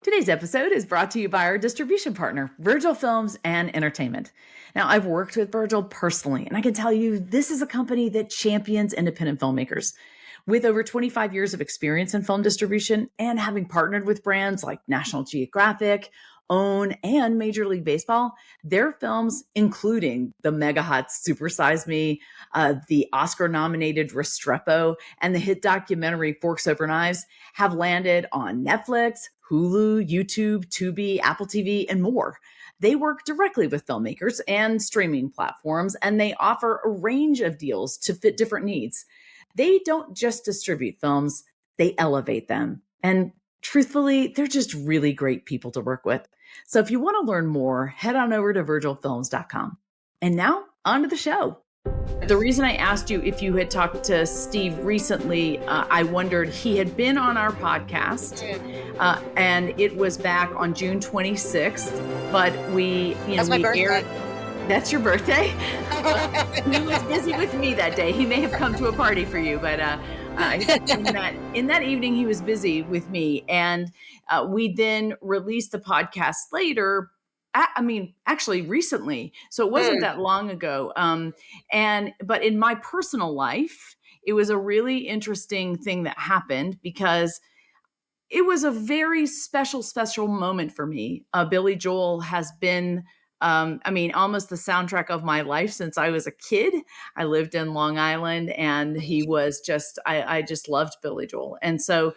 Today's episode is brought to you by our distribution partner, Virgil Films and Entertainment. Now, I've worked with Virgil personally, and I can tell you this is a company that champions independent filmmakers. With over 25 years of experience in film distribution and having partnered with brands like National Geographic, OWN, and Major League Baseball, their films, including the mega hot Super Size Me, the Oscar-nominated Restrepo, and the hit documentary Forks Over Knives, have landed on Netflix, Hulu, YouTube, Tubi, Apple TV, and more. They work directly with filmmakers and streaming platforms, and they offer a range of deals to fit different needs. They don't just distribute films, they elevate them. And truthfully, they're just really great people to work with. So if you want to learn more, head on over to virgilfilms.com. And now, on to the show. The reason I asked you if you had talked to Steve recently, I wondered, he had been on our podcast, and it was back on June 26th, but That's my birthday. That's your birthday? He was busy with me that day. He may have come to a party for you, but in that evening, he was busy with me. And we then released the podcast later. Actually recently. So it wasn't that long ago. But in my personal life, it was a really interesting thing that happened because it was a very special moment for me. Billy Joel has been, almost the soundtrack of my life since I was a kid. I lived in Long Island, and he was I just loved Billy Joel. And so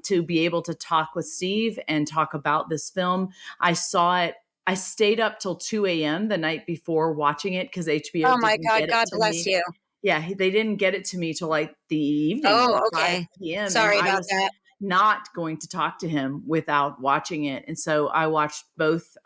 to be able to talk with Steve and talk about this film, I saw it. I stayed up till 2 a.m. the night before watching it because HBO. Oh my God, God bless you. Yeah, they didn't get it to me till like the evening. Oh, okay. 5 p.m. Sorry about that. Not going to talk to him without watching it. And so I watched both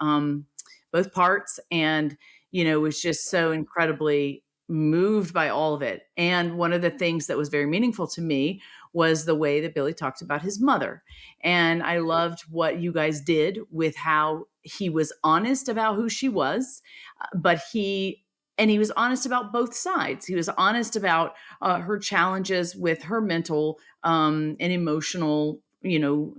parts, and, was just so incredibly moved by all of it. And one of the things that was very meaningful to me was the way that Billy talked about his mother. And I loved what you guys did with how he was honest about who she was, but he was honest about both sides. He was honest about her challenges with her mental and emotional,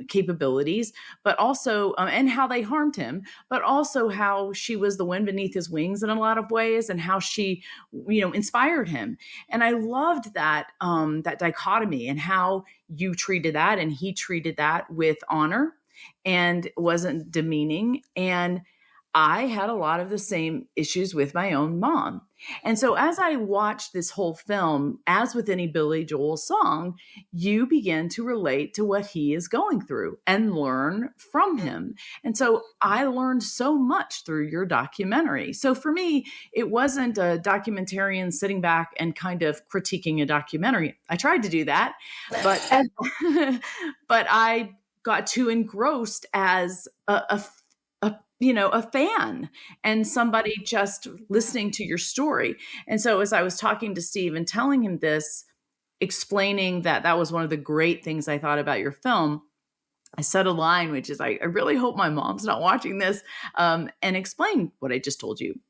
capabilities, but also, and how they harmed him, but also how she was the wind beneath his wings in a lot of ways, and how she, inspired him. And I loved that, that dichotomy, and how you treated that and he treated that with honor and wasn't demeaning. And I had a lot of the same issues with my own mom. And so as I watched this whole film, as with any Billy Joel song, you begin to relate to what he is going through and learn from him. And so I learned so much through your documentary. So for me, it wasn't a documentarian sitting back and kind of critiquing a documentary. I tried to do that, but but I got too engrossed as a fan and somebody just listening to your story. And so as I was talking to Steve and telling him this, explaining that was one of the great things I thought about your film, I said a line, which is, I really hope my mom's not watching this, and explain what I just told you.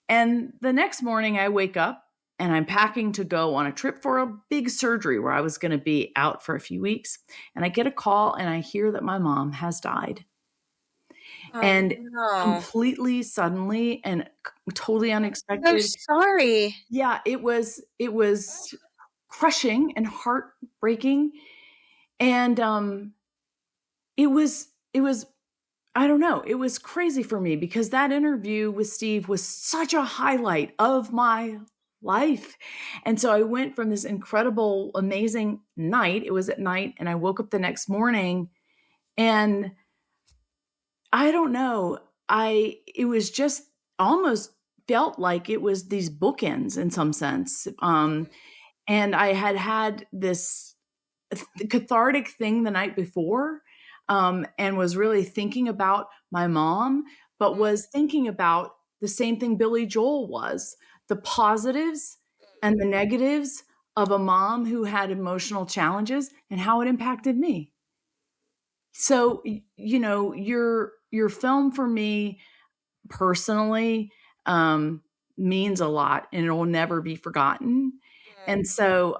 And the next morning I wake up and I'm packing to go on a trip for a big surgery where I was going to be out for a few weeks. And I get a call and I hear that my mom has died. Completely suddenly and totally unexpected. I'm sorry. Yeah, it was crushing and heartbreaking. And it was I don't know, it was crazy for me because that interview with Steve was such a highlight of my life. And so I went from this incredible, amazing night. It was at night, and I woke up the next morning, and I don't know. It was just almost felt like it was these bookends in some sense. And I had this cathartic thing the night before, and was really thinking about my mom, but was thinking about the same thing Billy Joel was, the positives and the negatives of a mom who had emotional challenges and how it impacted me. So, your film for me personally means a lot, and it will never be forgotten. And so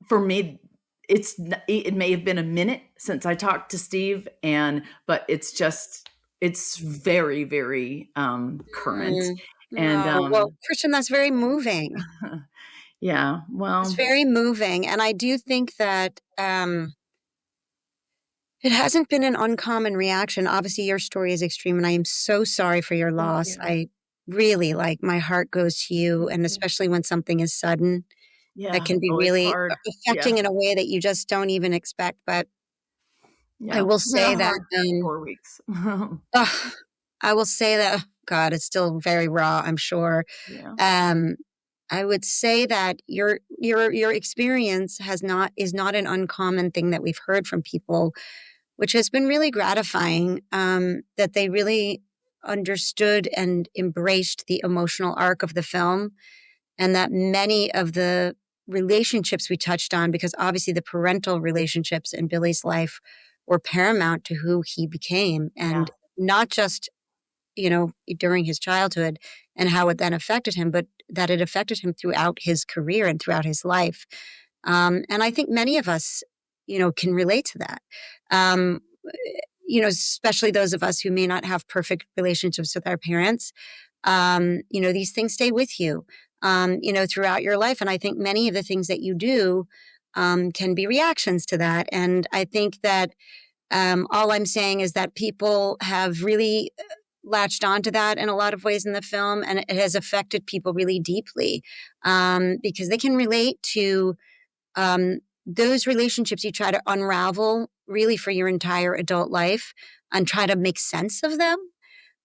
for me, it may have been a minute since I talked to Steve, but it's very, very current. Mm. And Oh, well, Christian, that's very moving. yeah, It's well, very moving, and I do think that, it hasn't been an uncommon reaction. Obviously, your story is extreme, and I am so sorry for your thank loss. you. I really, like, my heart goes to you, and especially when something is sudden, that Yeah. can be Oh, it's really hard. Yeah. affecting in a way that you just don't even expect, but I Yeah. will It's been say a that, hard 4 weeks. ugh, I will say that, oh, God, it's still very raw, I'm sure. Yeah. Um, I would say that your experience is not an uncommon thing that we've heard from people, which has been really gratifying, that they really understood and embraced the emotional arc of the film, and that many of the relationships we touched on, because obviously the parental relationships in Billy's life were paramount to who he became, Yeah. and not just, during his childhood and how it then affected him, but that it affected him throughout his career and throughout his life. And I think many of us, can relate to that. Um, Especially those of us who may not have perfect relationships with our parents. These things stay with you, throughout your life. And I think many of the things that you do can be reactions to that. And I think that all I'm saying is that people have really latched onto that in a lot of ways in the film, and it has affected people really deeply, because they can relate to those relationships you try to unravel really for your entire adult life and try to make sense of them.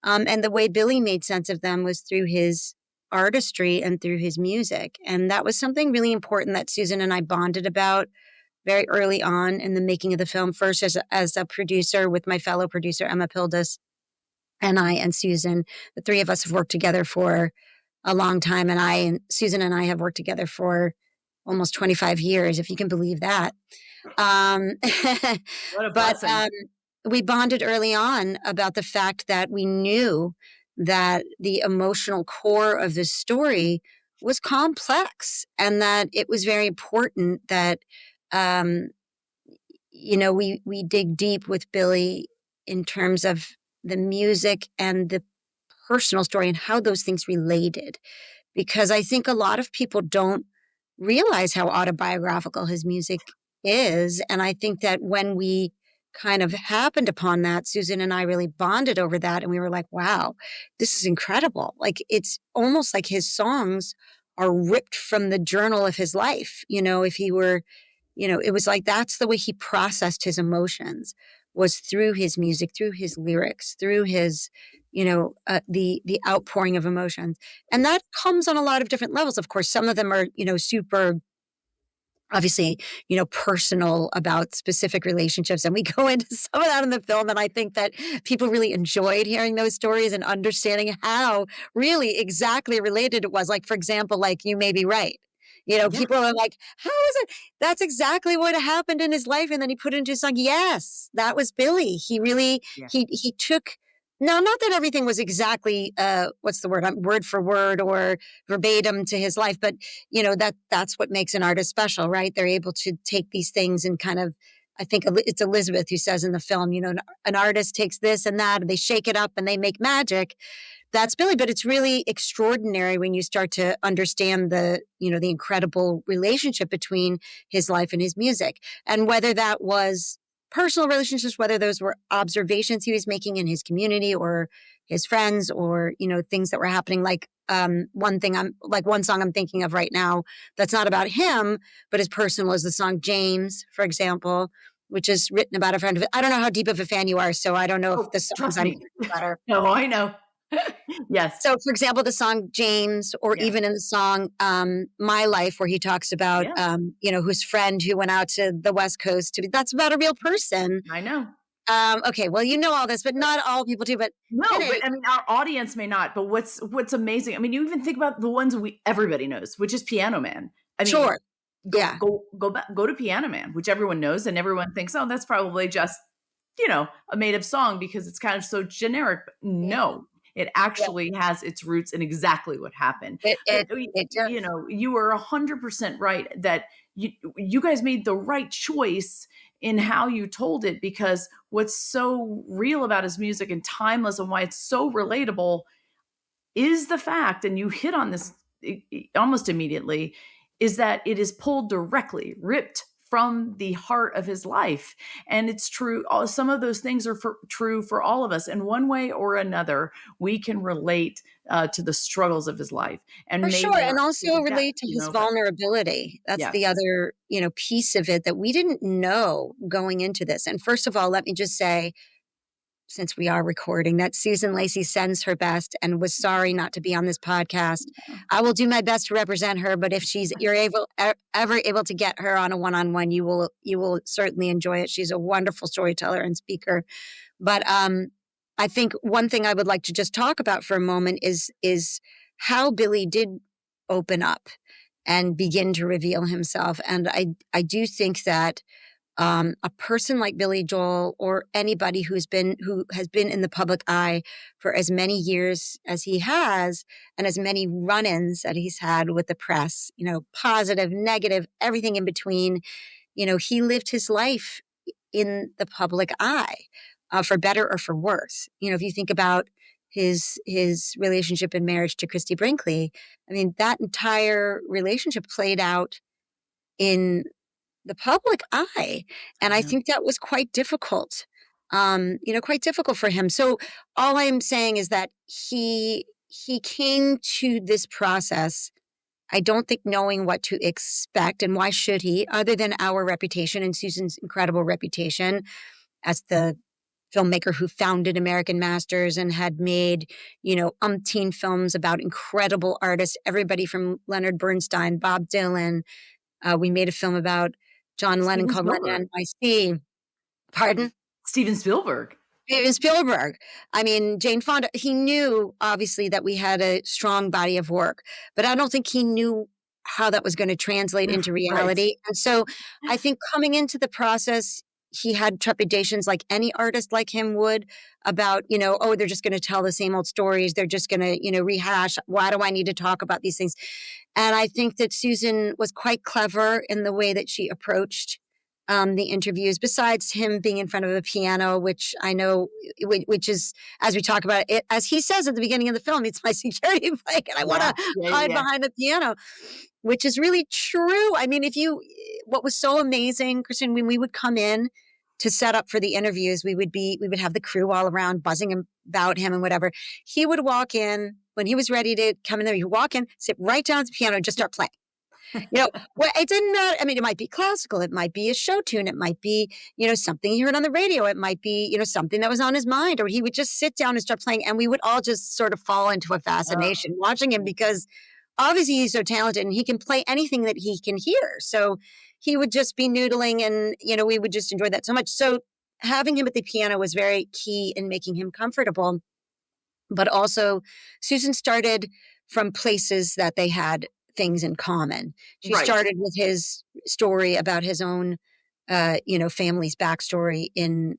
And the way Billy made sense of them was through his artistry and through his music. And that was something really important that Susan and I bonded about very early on in the making of the film. First, as a producer with my fellow producer, Emma Pildes, and I and Susan, the three of us have worked together for a long time. And Susan and I have worked together for almost 25 years, if you can believe that. Um, What a but blessing. we bonded early on about the fact that we knew that the emotional core of this story was complex, and that it was very important that, um, we dig deep with Billy in terms of the music and the personal story and how those things related. Because I think a lot of people don't realize how autobiographical his music is. And I think that when we kind of happened upon that, Susan and I really bonded over that. And we were like, wow, this is incredible. Like, it's almost like his songs are ripped from the journal of his life. If he were, it was like that's the way he processed his emotions, was through his music, through his lyrics, through his, the outpouring of emotions. And that comes on a lot of different levels. Of course, some of them are, super obviously, personal about specific relationships. And we go into some of that in the film. And I think that people really enjoyed hearing those stories and understanding how really exactly related it was. Like, for example, like, you may be right. Yeah. People are like, how is it? That's exactly what happened in his life. And then he put it into a song. Yes, that was Billy. He really, Yeah. he took, now, not that everything was exactly, what's the word, word for word or verbatim to his life, but that's what makes an artist special, right? They're able to take these things and kind of, I think it's Elizabeth who says in the film, an artist takes this and that and they shake it up and they make magic. That's Billy, but it's really extraordinary when you start to understand the incredible relationship between his life and his music, and whether that was personal relationships, whether those were observations he was making in his community or his friends, or things that were happening. Like, one song I'm thinking of right now that's not about him but is personal is the song James, for example, which is written about a friend. I don't know how deep of a fan you are, so I don't know if Oh, the songs trust I'm me. thinking about are. No, I know. Yes. So, for example, the song James, or Yeah. even in the song My Life, where he talks about, Yeah. his friend who went out to the West Coast that's about a real person. I know. Okay, well, all this, but not all people do. But No, but today, I mean, our audience may not. But what's amazing? I mean, you even think about the ones everybody knows, which is Piano Man. I mean, sure, yeah, go to Piano Man, which everyone knows, and everyone thinks, oh, that's probably just a made up song because it's kind of so generic. But yeah, no, it yeah. actually has its roots in exactly what happened. It But it it does. you were 100% right that you guys made the right choice in how you told it, because what's so real about his music and timeless and why it's so relatable is the fact, and you hit on this almost immediately, is that it is pulled directly, ripped from the heart of his life. And it's true. Some of those things are true for all of us. In one way or another, we can relate to the struggles of his life. And For maybe sure, and not to also the depth, relate to his but vulnerability. That's the yes. other, piece of it that we didn't know going into this. And first of all, let me just say, since we are recording, that Susan Lacy sends her best and was sorry not to be on this podcast. I will do my best to represent her, but if you're ever able to get her on a one-on-one, you will certainly enjoy it. She's a wonderful storyteller and speaker. But I think one thing I would like to just talk about for a moment is how Billy did open up and begin to reveal himself. And I do think that a person like Billy Joel, or anybody who has been in the public eye for as many years as he has, and as many run-ins that he's had with the press, positive, negative, everything in between, he lived his life in the public eye, for better or for worse. If you think about his relationship and marriage to Christy Brinkley, I mean, that entire relationship played out in the public eye. And I Yeah. think that was quite difficult, quite difficult for him. So all I'm saying is that he came to this process, I don't think knowing what to expect, and why should he, other than our reputation and Susan's incredible reputation as the filmmaker who founded American Masters and had made, umpteen films about incredible artists, everybody from Leonard Bernstein, Bob Dylan. We made a film about John Lennon Steven called Spielberg. Lennon NYC. Pardon? Steven Spielberg. It was Spielberg. I mean, Jane Fonda. He knew, obviously, that we had a strong body of work, but I don't think he knew how that was going to translate into Right. reality. And so I think coming into the process, he had trepidations like any artist like him would about, oh, they're just going to tell the same old stories. They're just going to, rehash. Why do I need to talk about these things? And I think that Susan was quite clever in the way that she approached the interviews, besides him being in front of a piano, which I know, which is, as we talk about it, as he says at the beginning of the film, it's my security blanket. I want to hide behind the piano, which is really true. I mean, what was so amazing, Kristen, when we would come in to set up for the interviews, we would have the crew all around buzzing about him and whatever. He would walk in when he was ready to come in there. He'd walk in, sit right down at the piano and just start playing. Well, it didn't matter. I mean, it might be classical. It might be a show tune. It might be, something he heard on the radio. It might be, something that was on his mind, or he would just sit down and start playing. And we would all just sort of fall into a fascination watching him, because obviously he's so talented and he can play anything that he can hear. So he would just be noodling, and, we would just enjoy that so much. So having him at the piano was very key in making him comfortable. But also Susan started from places that they had things in common. She started with his story about his own, family's backstory in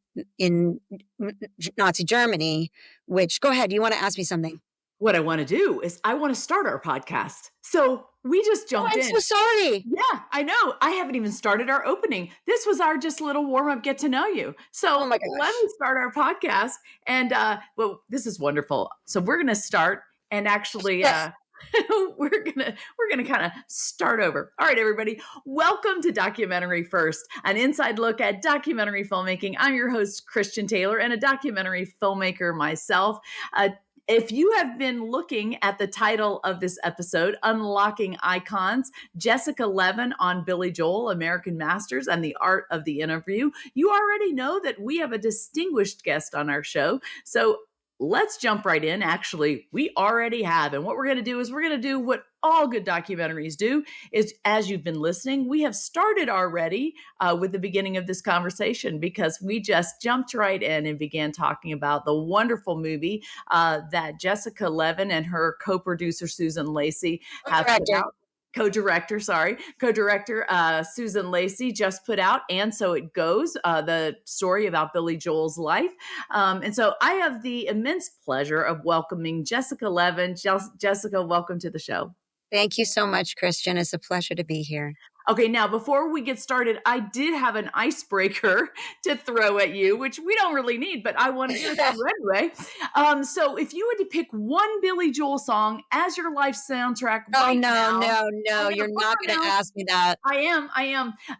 Nazi Germany, which, go ahead, you want to ask me something? What I want to do is I want to start our podcast. So we just jumped in. I'm so sorry. Yeah, I know. I haven't even started our opening. This was our just little warm up, get to know you. So let me start our podcast. And well, this is wonderful. So we're going to start, and actually, we're gonna kind of start over. All right, everybody, welcome to Documentary First, an inside look at documentary filmmaking. I'm your host, Christian Taylor, and a documentary filmmaker myself. If you have been looking at the title of this episode, Unlocking Icons, Jessica Levin on Billy Joel, American Masters, and the Art of the Interview, you already know that we have a distinguished guest on our show. So let's jump right in. Actually, we already have. And what we're going to do is we're going to do what all good documentaries do, is, as you've been listening, we have started already with the beginning of this conversation, because we just jumped right in and began talking about the wonderful movie that Jessica Levin and her co-producer Susan Lacy have put out. Co-director Susan Lacy just put out, And So It Goes, the story about Billy Joel's life. And so I have the immense pleasure of welcoming Jessica Levin. Jessica, welcome to the show. Thank you so much, Christian. It's a pleasure to be here. Okay, now before we get started, I did have an icebreaker to throw at you, which we don't really need, but I want to give it to you anyway. So, if you had to pick one Billy Joel song as your life soundtrack Oh, right no, now, no, I no, know, you're come not on gonna now, ask me that. I am,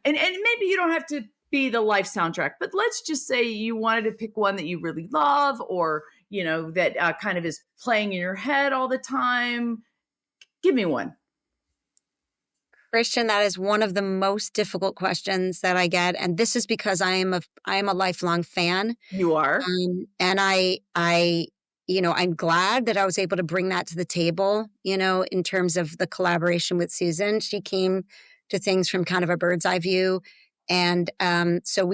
and maybe you don't have to be the life soundtrack, but let's just say you wanted to pick one that you really love, or that kind of is playing in your head all the time. Give me one. Christian, that is one of the most difficult questions that I get, and this is because I am a lifelong fan. You are. And I'm glad that I was able to bring that to the table, in terms of the collaboration with Susan. She came to things from kind of a bird's eye view. And so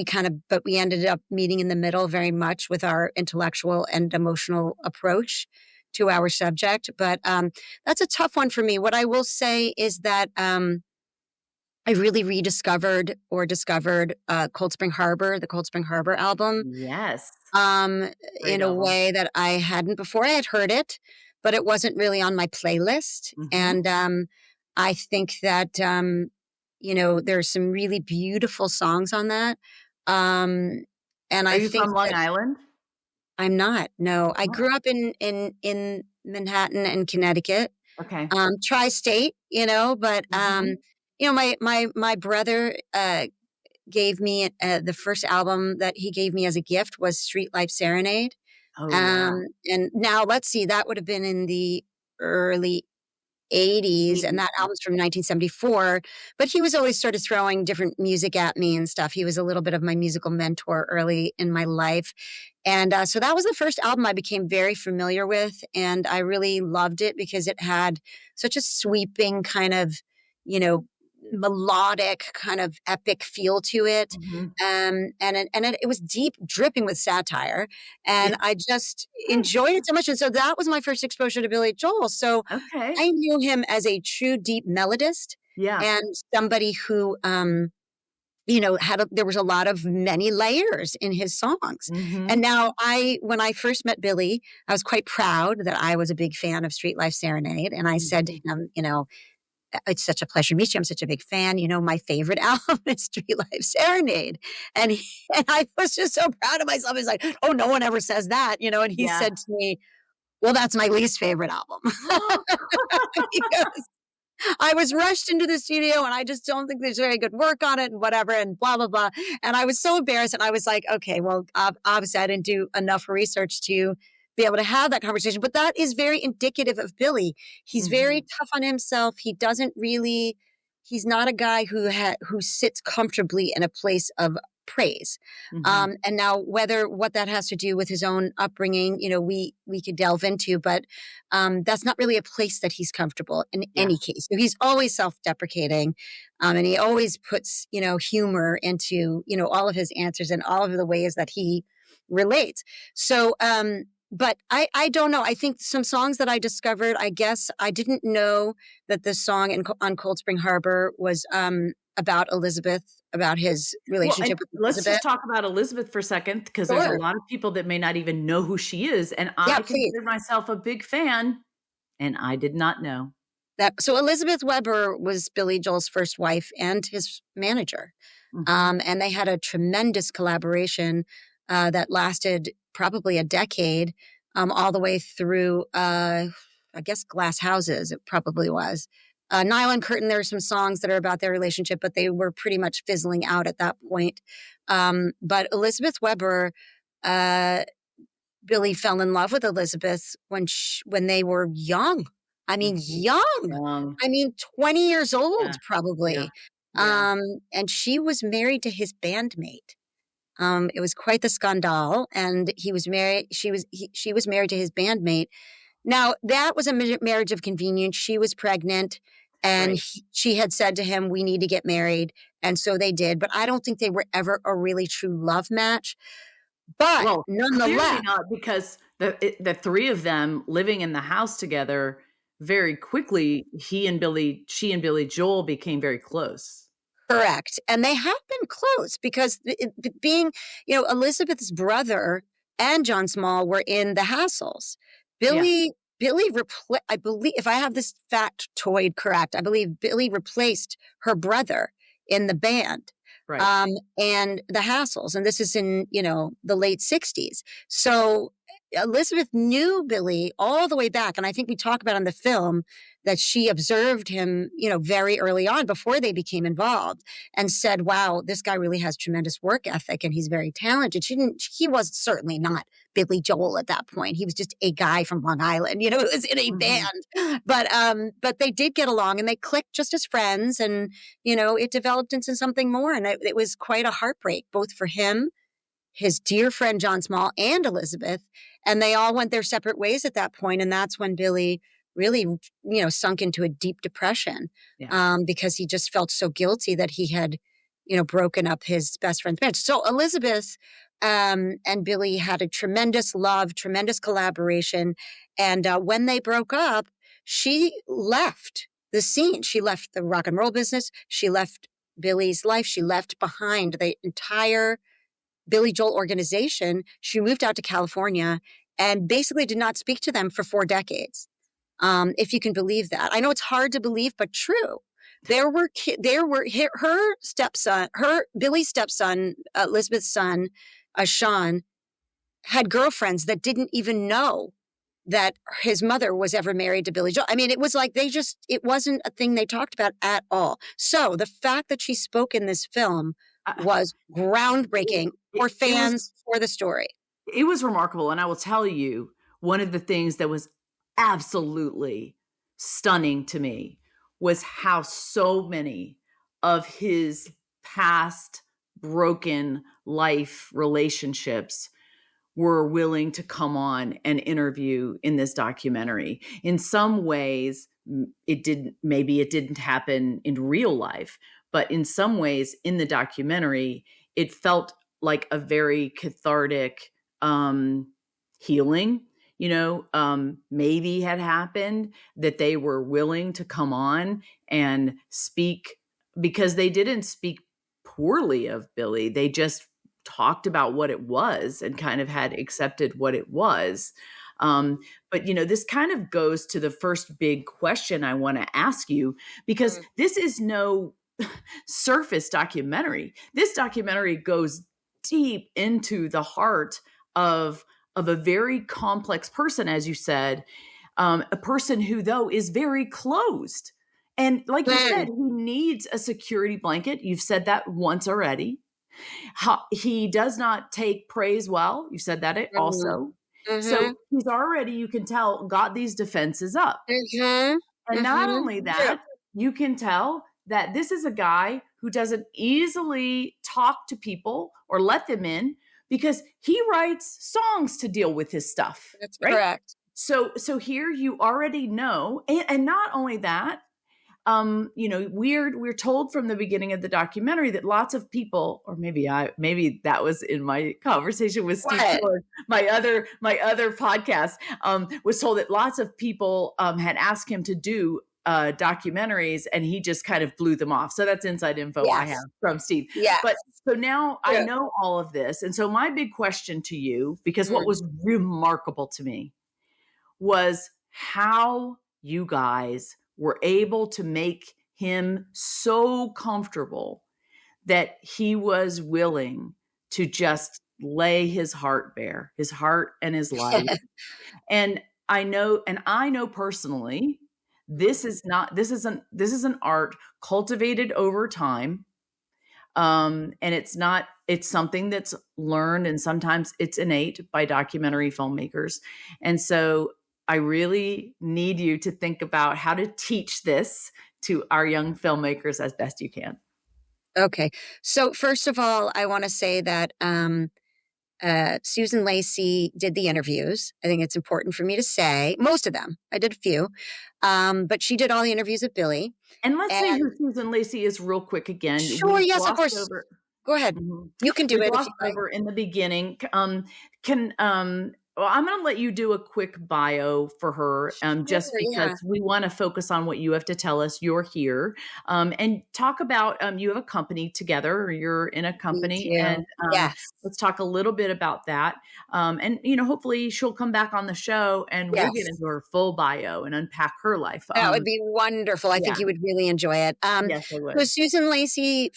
but we ended up meeting in the middle very much with our intellectual and emotional approach to our subject. But that's a tough one for me. What I will say is that I really rediscovered or discovered Cold Spring Harbor, the Cold Spring Harbor album, Yes. um, Great in a album. way that I hadn't before. I had heard it, but it wasn't really on my playlist. Mhm. And I think that there's some really beautiful songs on that. Um, and Are I you think from Long that Island? I'm not. No, I Oh, grew up in Manhattan and Connecticut, okay. tri-state. But Mhm. my brother gave me the first album that he gave me as a gift was Street Life Serenade. Oh, yeah. And now let's see, that would have been in the early 80s, and 80s. that album's from 1974. But he was always sort of throwing different music at me and stuff. He was a little bit of my musical mentor early in my life. And so that was the first album I became very familiar with. And I really loved it because it had such a sweeping kind of, you know, melodic kind of epic feel to it. Mhm. And it was deep, dripping with satire. Yeah. And I just enjoyed it so much. And so that was my first exposure to Billy Joel. So Okay. I knew him as a true deep melodist Yeah. and somebody who, there was a lot of many layers in his songs. And Mhm. now when I first met Billy, I was quite proud that I was a big fan of Street Life Serenade. And I said to Mhm. him, it's such a pleasure to meet you. I'm such a big fan. My favorite album is Street Life Serenade. And I was just so proud of myself. He's like, oh, no one ever says that, and he Yeah. said to me, well, that's my least favorite album. Because I was rushed into the studio and I just don't think there's very good work on it and whatever and blah, blah, blah. And I was so embarrassed. And I was like, okay, well, obviously I didn't do enough research to be able to have that conversation. But that is very indicative of Billy. He's very Mhm. tough on himself. He's not a guy who sits comfortably in a place of praise. Mhm. And now what that has to do with his own upbringing, we could delve into, but that's not really a place that he's comfortable in Yeah. any case. So he's always self-deprecating, and he always puts, humor into, all of his answers and all of the ways that he relates. So, but I don't know. I think some songs that I discovered, I guess I didn't know that the song on Cold Spring Harbor was about Elizabeth, about his Well, and relationship with let's Elizabeth. just talk about Elizabeth for a second, because there's a Sure. lot of people that may not even know who she is, and Yeah, I please. consider myself a big fan, and I did not know. So Elizabeth Weber was Billy Joel's first wife and his manager. Mhm. And they had a tremendous collaboration that lasted probably a decade, all the way through, I guess, Glass Houses, it probably was. Nylon Curtain, there are some songs that are about their relationship, but they were pretty much fizzling out at that point. But Elizabeth Weber, uh, Billy fell in love with Elizabeth when they were young. I mean, Mhm. young. Young. I mean, 20 years Yeah. old, Yeah. probably. Yeah. And she was married to his bandmate. It was quite the scandal, and he was married. She was married to his bandmate. Now that was a marriage of convenience. She was pregnant, and Right. she had said to him, "We need to get married," and so they did. But I don't think they were ever a really true love match. But Well, clearly nonetheless, not, because the 3 of them living in the house together, very quickly, she and Billy Joel became very close. correct. And they have been close because being, Elizabeth's brother and John Small were in the Hassles. Yeah. I believe, if I have this factoid correct, I believe Billy replaced her brother in the band. Right. And the Hassles, and this is in, the late 60s. So Elizabeth knew Billy all the way back. And I think we talk about in the film that she observed him, very early on before they became involved and said, wow, this guy really has tremendous work ethic and he's very talented. He was certainly not Billy Joel at that point. He was just a guy from Long Island, it was in a Mhm. band, but they did get along and they clicked just as friends. And, it developed into something more. And it was quite a heartbreak, both for him, his dear friend John Small, and Elizabeth. And they all went their separate ways at that point. And that's when Billy really, sunk into a deep depression, Yeah. because he just felt so guilty that he had, broken up his best friend's marriage. So Elizabeth and Billy had a tremendous love, tremendous collaboration. And when they broke up, she left the scene. She left the rock and roll business. She left Billy's life. She left behind the entire Billy Joel organization. She moved out to California and basically did not speak to them for 4 decades. If you can believe that. I know it's hard to believe, but true. Her stepson, Billy's stepson, Elizabeth's son, Sean, had girlfriends that didn't even know that his mother was ever married to Billy Joel. I mean, it was like it wasn't a thing they talked about at all. So the fact that she spoke in this film I- was groundbreaking for it was fans, for the story. it was remarkable. And I will tell you, one of the things that was absolutely stunning to me was how so many of his past broken life relationships were willing to come on and interview in this documentary. In some ways, maybe it didn't happen in real life, but in some ways in the documentary, it felt like a very cathartic healing, maybe had happened, that they were willing to come on and speak, because they didn't speak poorly of Billy. They just talked about what it was and kind of had accepted what it was. But this kind of goes to the first big question I want to ask you, because this is no surface documentary. This documentary goes deep into the heart of a very complex person, as you said, a person who, though, is very closed. And like you said, he needs a security blanket. You've said that once already. He does not take praise well. You said that also. So he's already, you can tell, got these defenses up. And not only that, you can tell that this is a guy who doesn't easily talk to people or let them in, because he writes songs to deal with his stuff. That's right? correct. So here you already know, and not only that, we're told from the beginning of the documentary that lots of people, or maybe that was in my conversation with Steve Ford, my other podcast, was told that lots of people had asked him to do documentaries, and he just kind of blew them off. So that's inside info I have from Steve. Yes. But so now I know all of this. And so my big question to you, because what was remarkable to me was how you guys were able to make him so comfortable that he was willing to just lay his heart bare, his heart and his life. And I know personally, this is an art cultivated over time. And it's something that's learned, and sometimes it's innate by documentary filmmakers. And so I really need you to think about how to teach this to our young filmmakers as best you can. Okay. So first of all, I want to say that Susan Lacy did the interviews. I think it's important for me to say most of them. I did a few, but she did all the interviews with Billy. And let's say who Susan Lacy is real quick again. Sure, yes, of course. Go ahead. You can do it if you like. Over in the beginning. Well, I'm going to let you do a quick bio for her, just Sure, because yeah. we want to focus on what you have to tell us. You're here, and talk about you have a company together, or you're in a Me company, and too. Yes. let's talk a little bit about that. And hopefully she'll come back on the show, and we'll get Yes. into her full bio and unpack her life. That would be wonderful. I Yeah, think you would really enjoy it. yes, I So would. Susan Lacy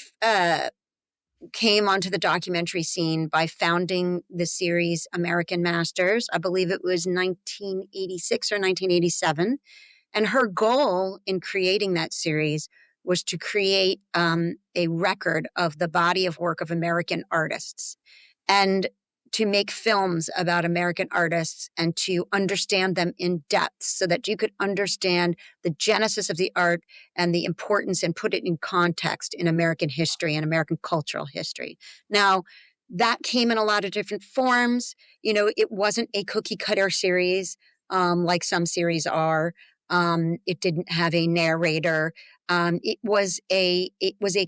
came onto the documentary scene by founding the series American Masters. I believe it was 1986 or 1987. And her goal in creating that series was to create a record of the body of work of American artists and to make films about American artists and to understand them in depth so that you could understand the genesis of the art and the importance and put it in context in American history and American cultural history. Now, that came in a lot of different forms. It wasn't a cookie cutter series like some series are. It didn't have a narrator. It was a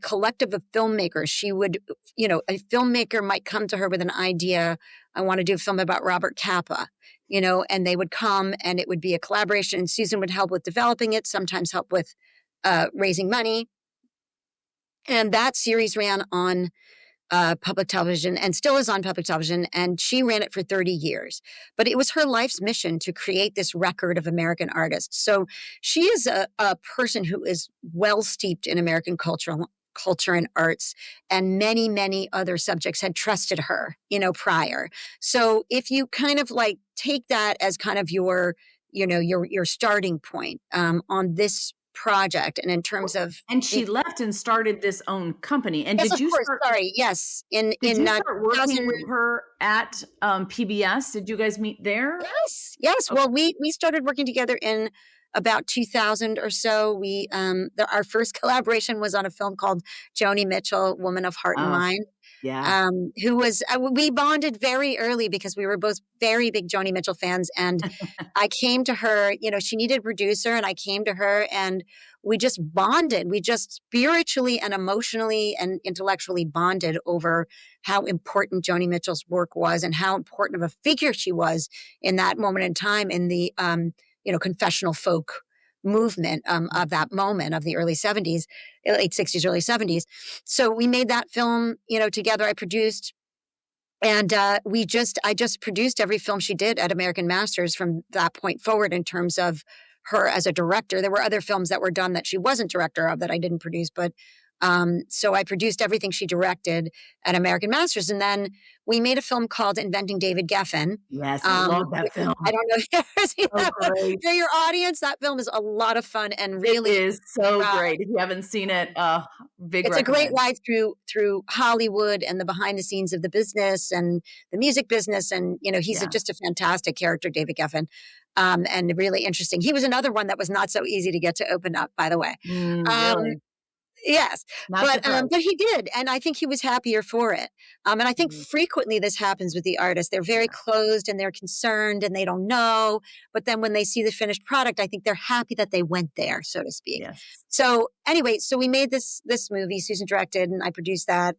collective of filmmakers. She would, a filmmaker might come to her with an idea. I want to do a film about Robert Capa, and they would come and it would be a collaboration. And Susan would help with developing it, sometimes help with raising money. And that series ran on public television and still is on public television. And she ran it for 30 years. But it was her life's mission to create this record of American artists. So she is a person who is well steeped in American culture and arts, and many, many other subjects had trusted her, prior. So if you kind of like take that as kind of your starting point on this project, and in terms of And she left and started this own company. And yes, of course. Sorry. Yes. In did you start working 2000. with her at PBS? Did you guys meet there? Yes. Yes. Okay. Well, we started working together in about 2000 or so. Our first collaboration was on a film called Joni Mitchell, Woman of Heart and Oh, Mind. yeah. Who was we bonded very early because we were both very big Joni Mitchell fans. And I came to her, she needed a producer, and I came to her and we just bonded. We just spiritually and emotionally and intellectually bonded over how important Joni Mitchell's work was and how important of a figure she was in that moment in time in the, confessional folk movement of that moment of the early 70s, late 60s, early 70s. So we made that film, together. I produced, and I just produced every film she did at American Masters from that point forward in terms of her as a director. There were other films that were done that she wasn't director of that I didn't produce, but so I produced everything she directed at American Masters. And then we made a film called Inventing David Geffen. Yes, I love that film. I don't know if you've ever seen So that, but great. for your audience, that film is a lot of fun and It really is so great. If you haven't seen it, big it's a great recommend. ride through Hollywood and the behind the scenes of the business and the music business. And, he's Yeah. just a fantastic character, David Geffen, and really interesting. He was another one that was not so easy to get to open up, by the way. Um, Really? Yes, Not surprised. but he did, and I think he was happier for it. And I think Mhm. frequently this happens with the artists. They're very Yeah. closed and they're concerned and they don't know. But then when they see the finished product, I think they're happy that they went there, so to speak. Yes. So anyway, so we made this movie. Susan directed, and I produced that.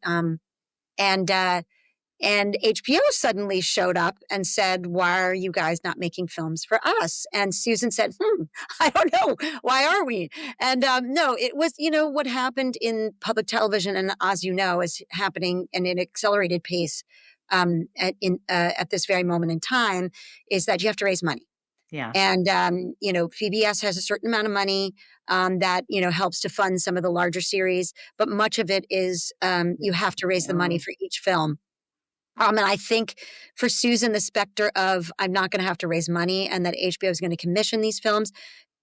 And HBO suddenly showed up and said, "Why are you guys not making films for us?" And Susan said, I don't know. Why are we? And no, it was, what happened in public television, and as you know, is happening in an accelerated pace at this very moment in time, is that you have to raise money. Yeah. And, PBS has a certain amount of money that, helps to fund some of the larger series, but much of it is you have to raise the money for each film. And I think for Susan, the specter of I'm not going to have to raise money and that HBO is going to commission these films,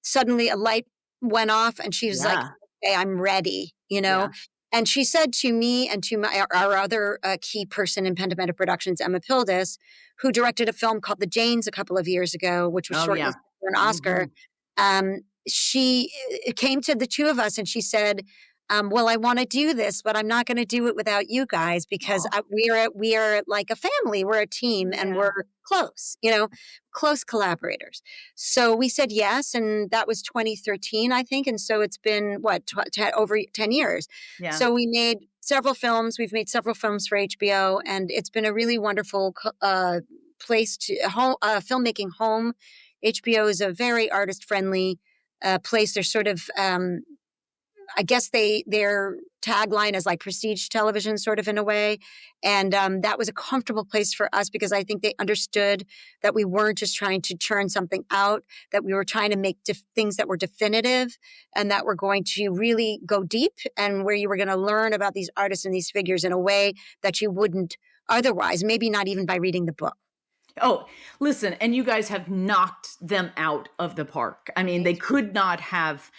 suddenly a light went off and she was like, Yeah. "Okay, I'm ready," Yeah. And she said to me and to our other key person in Pentimenta Productions, Emma Pildes, who directed a film called The Janes a couple of years ago, which was Oh, yeah. shortlisted for an Oscar. She came to the two of us and she said, "Well, I want to do this, but I'm not going to do it without you guys because Oh, we are like a family. We're a team, and yeah. we're close, close collaborators." So we said yes, and that was 2013, I think. And so it's been over 10 years. Yeah. So we made several films. We've made several films for HBO, and it's been a really wonderful place to home, filmmaking home. HBO is a very artist friendly place. They're sort of I guess their tagline is like prestige television, sort of in a way. And that was a comfortable place for us because I think they understood that we weren't just trying to churn something out, that we were trying to make things that were definitive and that were going to really go deep and where you were going to learn about these artists and these figures in a way that you wouldn't otherwise, maybe not even by reading the book. Oh, listen, and you guys have knocked them out of the park. I mean, they could not have,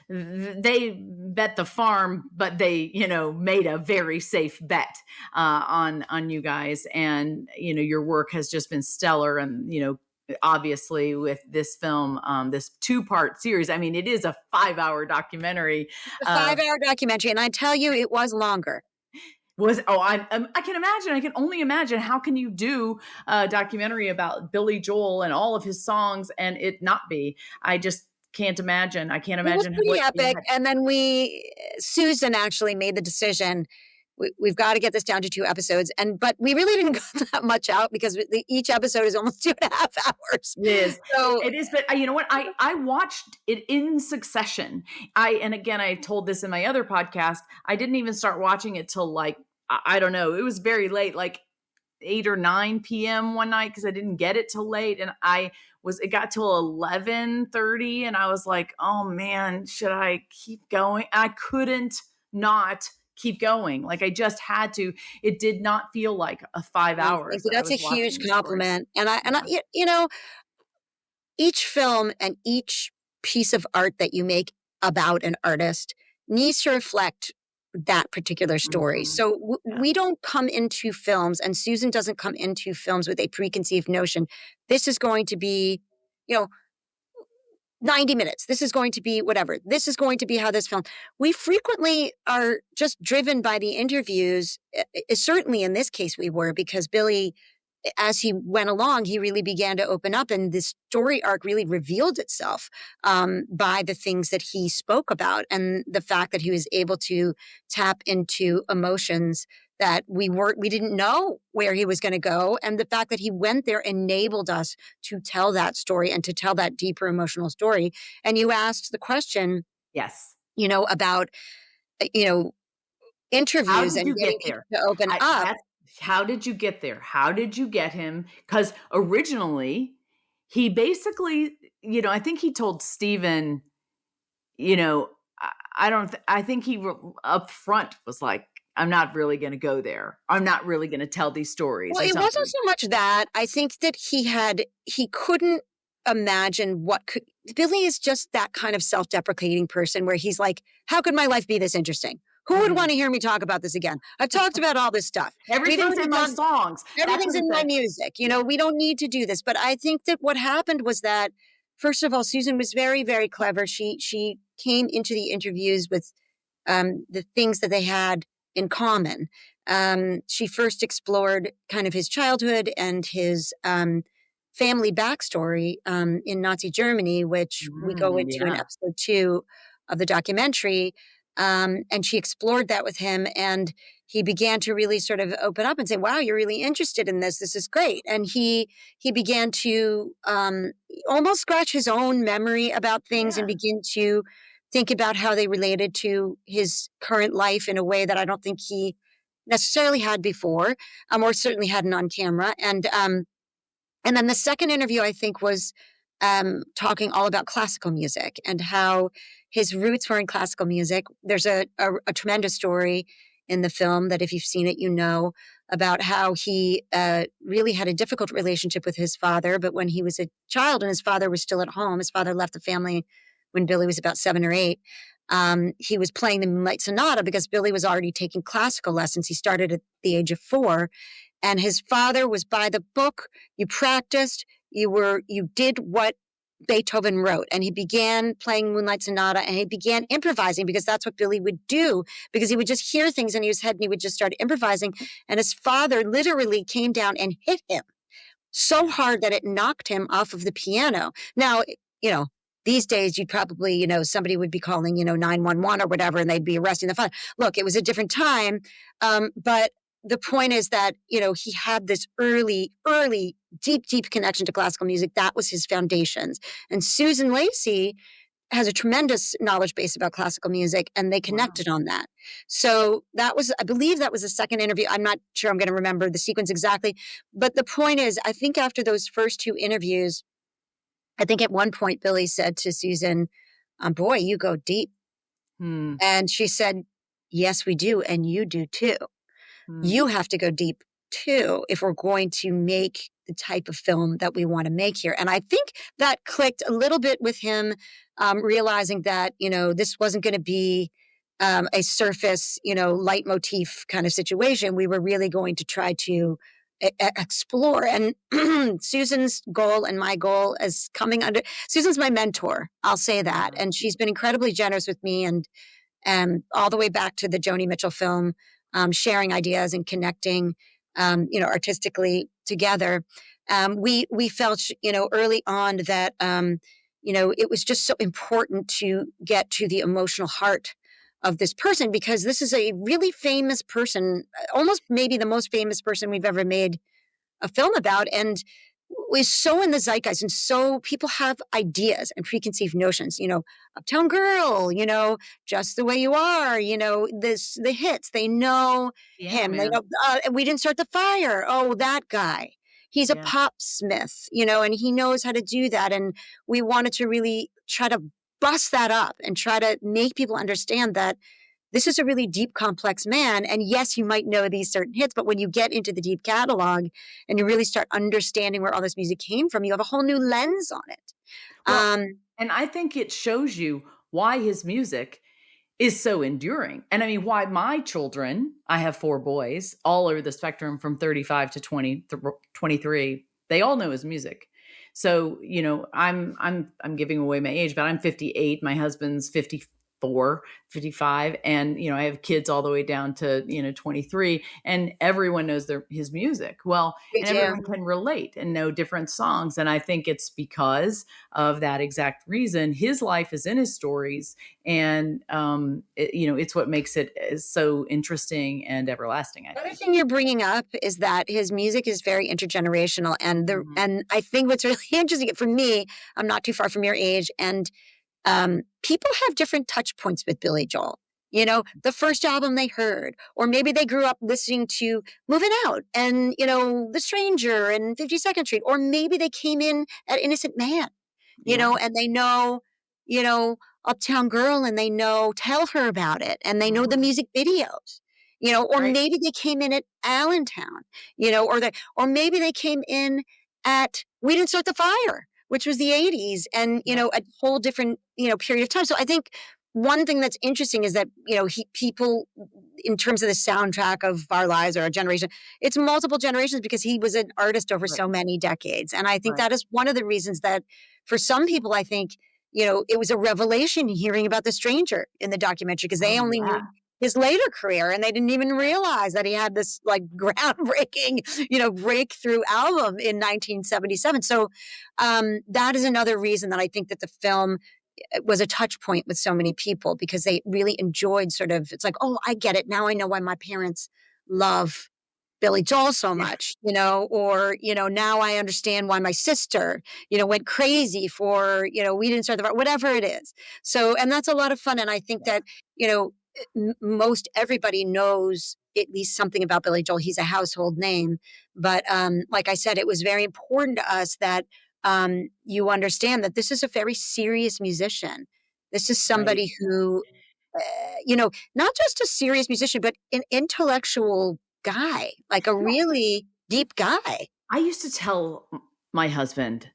they bet the farm, but they, made a very safe bet on you guys. And, your work has just been stellar. And, obviously with this film, this 2-part series, I mean, it is a 5-hour documentary. A 5-hour documentary. And I tell you, it was longer. I can imagine. I can only imagine. How can you do a documentary about Billy Joel and all of his songs and it not be? I just can't imagine. I can't imagine. It was pretty epic. And then Susan actually made the decision. We've got to get this down to 2 episodes. But we really didn't cut that much out because each episode is almost 2.5 hours. It is. So it is. But you know what? I watched it in succession. And again, I told this in my other podcast, I didn't even start watching it till like, I don't know. It was very late, like 8 or 9 p.m. one night because I didn't get it till late. And it got till 11:30 and I was like, oh man, should I keep going? I couldn't not keep going. Like I just had to. It did not feel like a 5 hours. That's a huge compliment. And I, each film and each piece of art that you make about an artist needs to reflect that particular story. Mm-hmm. So we don't come into films, and Susan doesn't come into films with a preconceived notion. This is going to be, 90 minutes. This is going to be whatever. This is going to be how this film. We frequently are just driven by the interviews. Certainly in this case we were, because Billy, as he went along, he really began to open up and this story arc really revealed itself by the things that he spoke about and the fact that he was able to tap into emotions that we didn't know where he was going to go. And the fact that he went there enabled us to tell that story and to tell that deeper emotional story. And you asked the question, yes, about, interviews and getting people to open up. How did you get there? How did you get him? Because originally he basically, I think he told Stephen, I think he up front was like, I'm not really going to go there. I'm not really going to tell these stories. Well, it wasn't so much that. I think that he couldn't imagine Billy is just that kind of self-deprecating person where he's like, how could my life be this interesting? Who would want to hear me talk about this again? I've talked about all this stuff. Everything's in my songs. Everything's in my music. We don't need to do this. But I think that what happened was that, first of all, Susan was very, very clever. She came into the interviews with the things that they had in common. She first explored kind of his childhood and his family backstory in Nazi Germany, which we go into in episode 2 of the documentary. And she explored that with him, and he began to really sort of open up and say, wow, you're really interested in this. This is great. And he began to almost scratch his own memory about things and begin to think about how they related to his current life in a way that I don't think he necessarily had before, or certainly hadn't on camera. And then the second interview, I think, was talking all about classical music and how his roots were in classical music. There's a tremendous story in the film that if you've seen it, about how he really had a difficult relationship with his father. But when he was a child and his father was still at home, his father left the family when Billy was about 7 or 8. He was playing the Moonlight Sonata because Billy was already taking classical lessons. He started at the age of 4. And his father was by the book. You practiced. You did what Beethoven wrote, and he began playing Moonlight Sonata, and he began improvising because that's what Billy would do, because he would just hear things in his head and he would just start improvising. And his father literally came down and hit him so hard that it knocked him off of the piano. Now, these days you'd probably, somebody would be calling, 911 or whatever, and they'd be arresting the father. Look, it was a different time. But the point is that, he had this early, deep connection to classical music. That was his foundations. And Susan Lacy has a tremendous knowledge base about classical music, and they Wow. connected on that. So I believe that was the second interview. I'm not sure I'm going to remember the sequence exactly. But the point is, I think after those first two interviews, I think at one point Billy said to Susan, boy, you go deep. Hmm. And she said, yes, we do. And you do too. Hmm. You have to go deep too if we're going to make the type of film that we want to make here. And I think that clicked a little bit with him, realizing that, this wasn't going to be a surface, leitmotif kind of situation. We were really going to try to explore. And Susan's goal and my goal is Susan's my mentor. I'll say that. Wow. And she's been incredibly generous with me, and all the way back to the Joni Mitchell film, sharing ideas and connecting, artistically together. We felt, early on that, it was just so important to get to the emotional heart of this person, because this is a really famous person, almost maybe the most famous person we've ever made a film about, and was so in the zeitgeist. And so people have ideas and preconceived notions, Uptown Girl, Just the Way You Are, the hits. They know Piano him. They Man. know, We Didn't Start the Fire. Oh, that guy. He's a Yeah. pop smith, and he knows how to do that. And we wanted to really try to bust that up and try to make people understand that this is a really deep, complex man. And yes, you might know these certain hits, but when you get into the deep catalog and you really start understanding where all this music came from, you have a whole new lens on it. Well, Um, and I think it shows you why his music is so enduring. And I mean, why my children, I have 4 boys, all over the spectrum from 35 to 23, they all know his music. So, I'm giving away my age, but I'm 58, my husband's 54, 55, and I have kids all the way down to, 23, and everyone knows his music. Well, we and do. everyone can relate and know different songs, and I think it's because of that exact reason. His life is in his stories, and it's what makes it so interesting and everlasting, I The other think. thing you're bringing up is that his music is very intergenerational, and Mhm. I think what's really interesting for me, I'm not too far from your age, and people have different touch points with Billy Joel. The first album they heard, or maybe they grew up listening to Moving Out and, The Stranger and 52nd Street, or maybe they came in at Innocent Man, Yeah. and they know, you know, Uptown Girl, and they know Tell Her About It, and they know the Mhm. music videos, or Right. maybe they came in at Allentown, or maybe they came in at We Didn't Start the Fire, which was the 80s, and, Yeah. a whole different, period of time. So I think one thing that's interesting is that, people, in terms of the soundtrack of our lives or our generation, it's multiple generations because he was an artist over Right. so many decades. And I think Right. that is one of the reasons that for some people, I think, it was a revelation hearing about The Stranger in the documentary, because they Oh, only yeah. knew his later career and they didn't even realize that he had this like groundbreaking, breakthrough album in 1977. So that is another reason that I think that the film was a touch point with so many people, because they really enjoyed it's like, oh, I get it. Now I know why my parents love Billy Joel so Yeah. much, or, now I understand why my sister, went crazy for, We Didn't Start the Fire, whatever it is. So, and that's a lot of fun. And I think Yeah. that, most everybody knows at least something about Billy Joel. He's a household name. But like I said, it was very important to us that you understand that this is a very serious musician. This is Right. somebody who, not just a serious musician, but an intellectual guy, like a really deep guy. I used to tell my husband,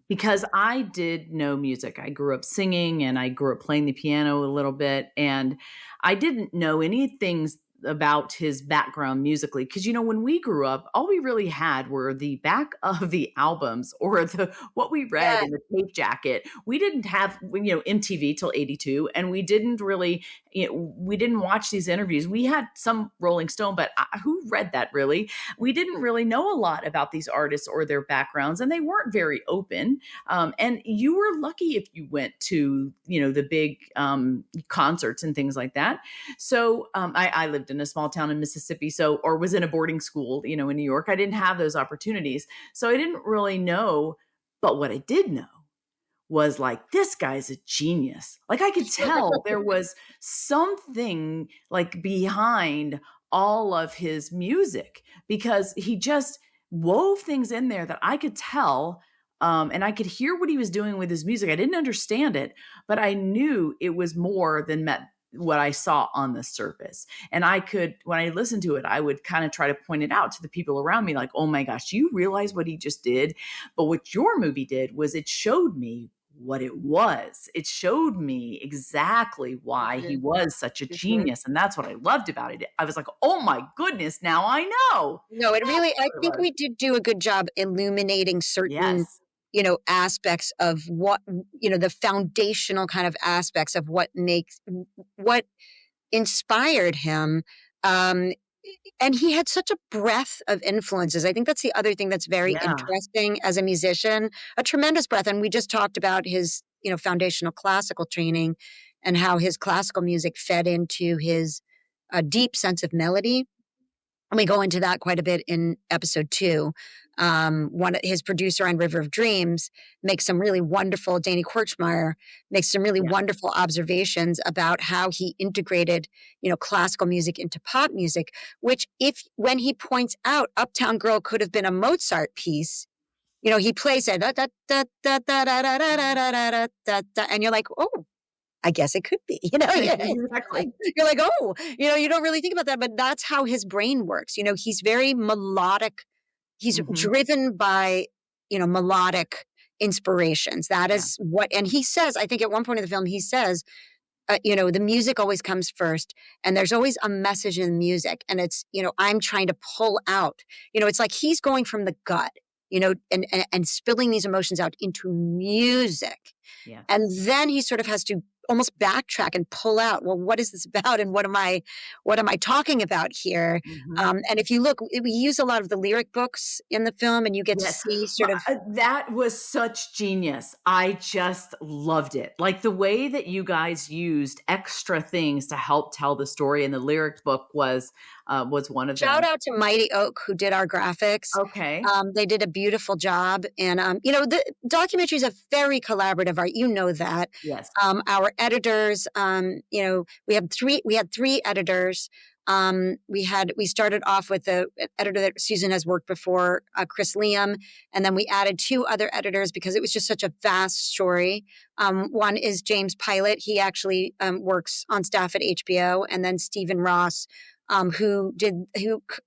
because I did know music. I grew up singing and I grew up playing the piano a little bit. And I didn't know any things about his background musically. Because, when we grew up, all we really had were the back of the albums or what we read Yeah. in the tape jacket. We didn't have, MTV till 82. And we didn't really, we didn't watch these interviews. We had some Rolling Stone, but who read that really? We didn't really know a lot about these artists or their backgrounds, and they weren't very open. And you were lucky if you went to, the big concerts and things like that. So I lived lived in a small town in Mississippi, so, or was in a boarding school, in New York. I didn't have those opportunities. So I didn't really know. But what I did know was like, this guy's a genius. Like I could tell there was something like behind all of his music because he just wove things in there that I could tell. And I could hear what he was doing with his music. I didn't understand it, but I knew it was more than met what I saw on the surface. And I could, when I listened to it, I would kind of try to point it out to the people around me, like, oh my gosh, you realize what he just did? But what your movie did was it showed me what it was. It showed me exactly why he was such a genius. And that's what I loved about it. I was like, oh my goodness, now I know. No, it really, I That's what it think was. we did do a good job illuminating certain, Yes. aspects of what, the foundational kind of aspects of what inspired him. Um, and he had such a breadth of influences. I think that's the other thing that's very Yeah. interesting as a musician, a tremendous breadth. And we just talked about his, foundational classical training and how his classical music fed into his deep sense of melody. And we go into that quite a bit in episode 2. His producer on River of Dreams makes some really wonderful, Danny Korchmeyer makes some really Yeah. wonderful observations about how he integrated, classical music into pop music, which when he points out Uptown Girl could have been a Mozart piece, he plays it, da, da, da, da, da, da, da, da, da, da, da, da, and you're like, oh, I guess it could be, Exactly. You're like, oh, you don't really think about that, but that's how his brain works. He's very melodic. He's Hmm. driven by, melodic inspirations. That Yeah. is and he says, I think at one point in the film, he says, the music always comes first and there's always a message in the music. And it's, I'm trying to pull out, it's like he's going from the gut, and spilling these emotions out into music. Yes. And then he sort of has to almost backtrack and pull out, well, what is this about? And what am I talking about here? Hmm. And if you look, we use a lot of the lyric books in the film and you get to Yes. see sort of, That was such genius. I just loved it. Like the way that you guys used extra things to help tell the story, and the lyric book was one of shout them. out to Mighty Oak who did our graphics. Okay. They did a beautiful job. And, the documentary is a very collaborative art. You know that. Yes. Our editors, we had three editors. We started off with an editor that Susan has worked before, Chris Liam, and then we added 2 other editors because it was just such a vast story. One is James Pilot. He actually works on staff at HBO, and then Stephen Ross, who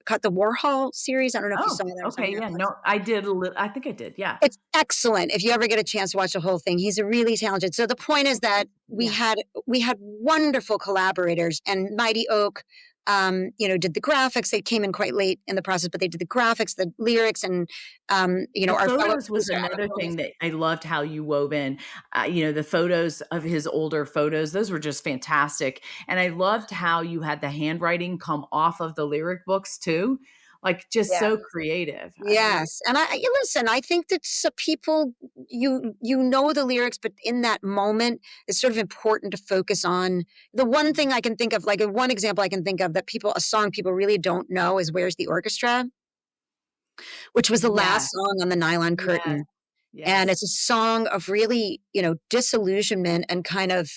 cut the Warhol series. I don't know if you Oh, saw that. It was on okay. Yeah. Netflix. No, I did a little. I think I did. Yeah. It's excellent if you ever get a chance to watch the whole thing. He's a really talented. So the point is that we Yeah. had wonderful collaborators, and Mighty Oak, did the graphics. They came in quite late in the process, but they did the graphics, the lyrics, and The our fellow photos was producer another thing that I loved how you wove in. The photos of his older photos, those were just fantastic. And I loved how you had the handwriting come off of the lyric books too. Like just Yeah. so creative. Yes, and listen. I think that people, you know the lyrics, but in that moment, it's sort of important to focus on the one thing I can think of, like one example I can think of that a song people really don't know is "Where's the Orchestra," which was the Yeah. last song on the Nylon Yes. Curtain. And Yes. it's a song of really, disillusionment and kind of,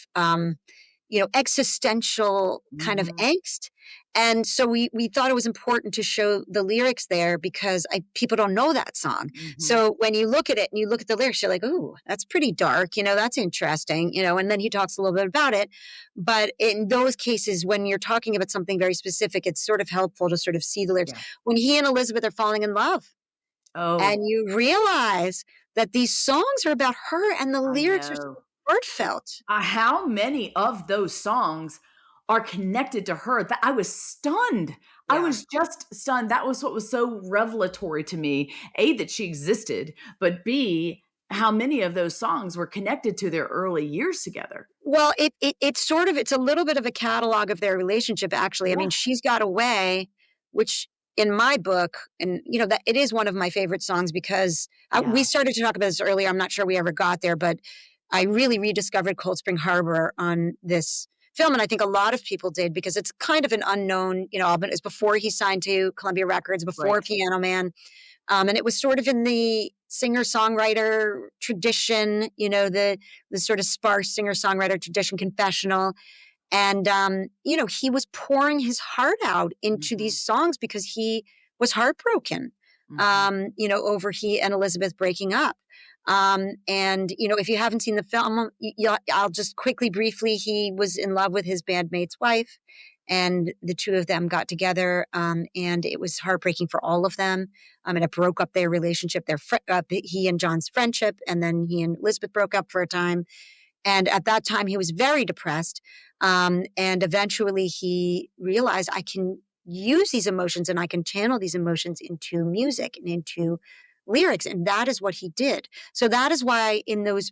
existential kind of Mhm. angst. And so we thought it was important to show the lyrics there because people don't know that song. Mhm. So when you look at it and you look at the lyrics, you're like, "Ooh, that's pretty dark. That's interesting." And then he talks a little bit about it. But in those cases, when you're talking about something very specific, it's sort of helpful to sort of see the lyrics. Yeah. When he and Elizabeth are falling in love, Oh, and you realize that these songs are about her and the I lyrics are so know. heartfelt. How many of those songs are connected to her? That I was stunned. I Yeah. was just stunned. That was what was so revelatory to me. A, that she existed, but B, how many of those songs were connected to their early years together. Well, it's a little bit of a catalog of their relationship, actually. I mean, Yeah. She's Got Away, which in my book, and that it is one of my favorite songs because we Yeah. started to talk about this earlier. I'm not sure we ever got there, but I really rediscovered Cold Spring Harbor on this film. And I think a lot of people did, because it's kind of an unknown, album. It was before he signed to Columbia Records, before Right. Piano Man. And it was sort of in the singer-songwriter tradition, the sort of sparse singer-songwriter tradition, confessional. And, he was pouring his heart out into Mhm. these songs because he was heartbroken, Mhm. over he and Elizabeth breaking up. And, if you haven't seen the film, I'll just quickly, briefly, he was in love with his bandmate's wife, and the two of them got together, and it was heartbreaking for all of them. And it broke up their relationship, he and John's friendship, and then he and Elizabeth broke up for a time. And at that time, he was very depressed. And eventually he realized, I can use these emotions and I can channel these emotions into music and into lyrics. And that is what he did. So that is why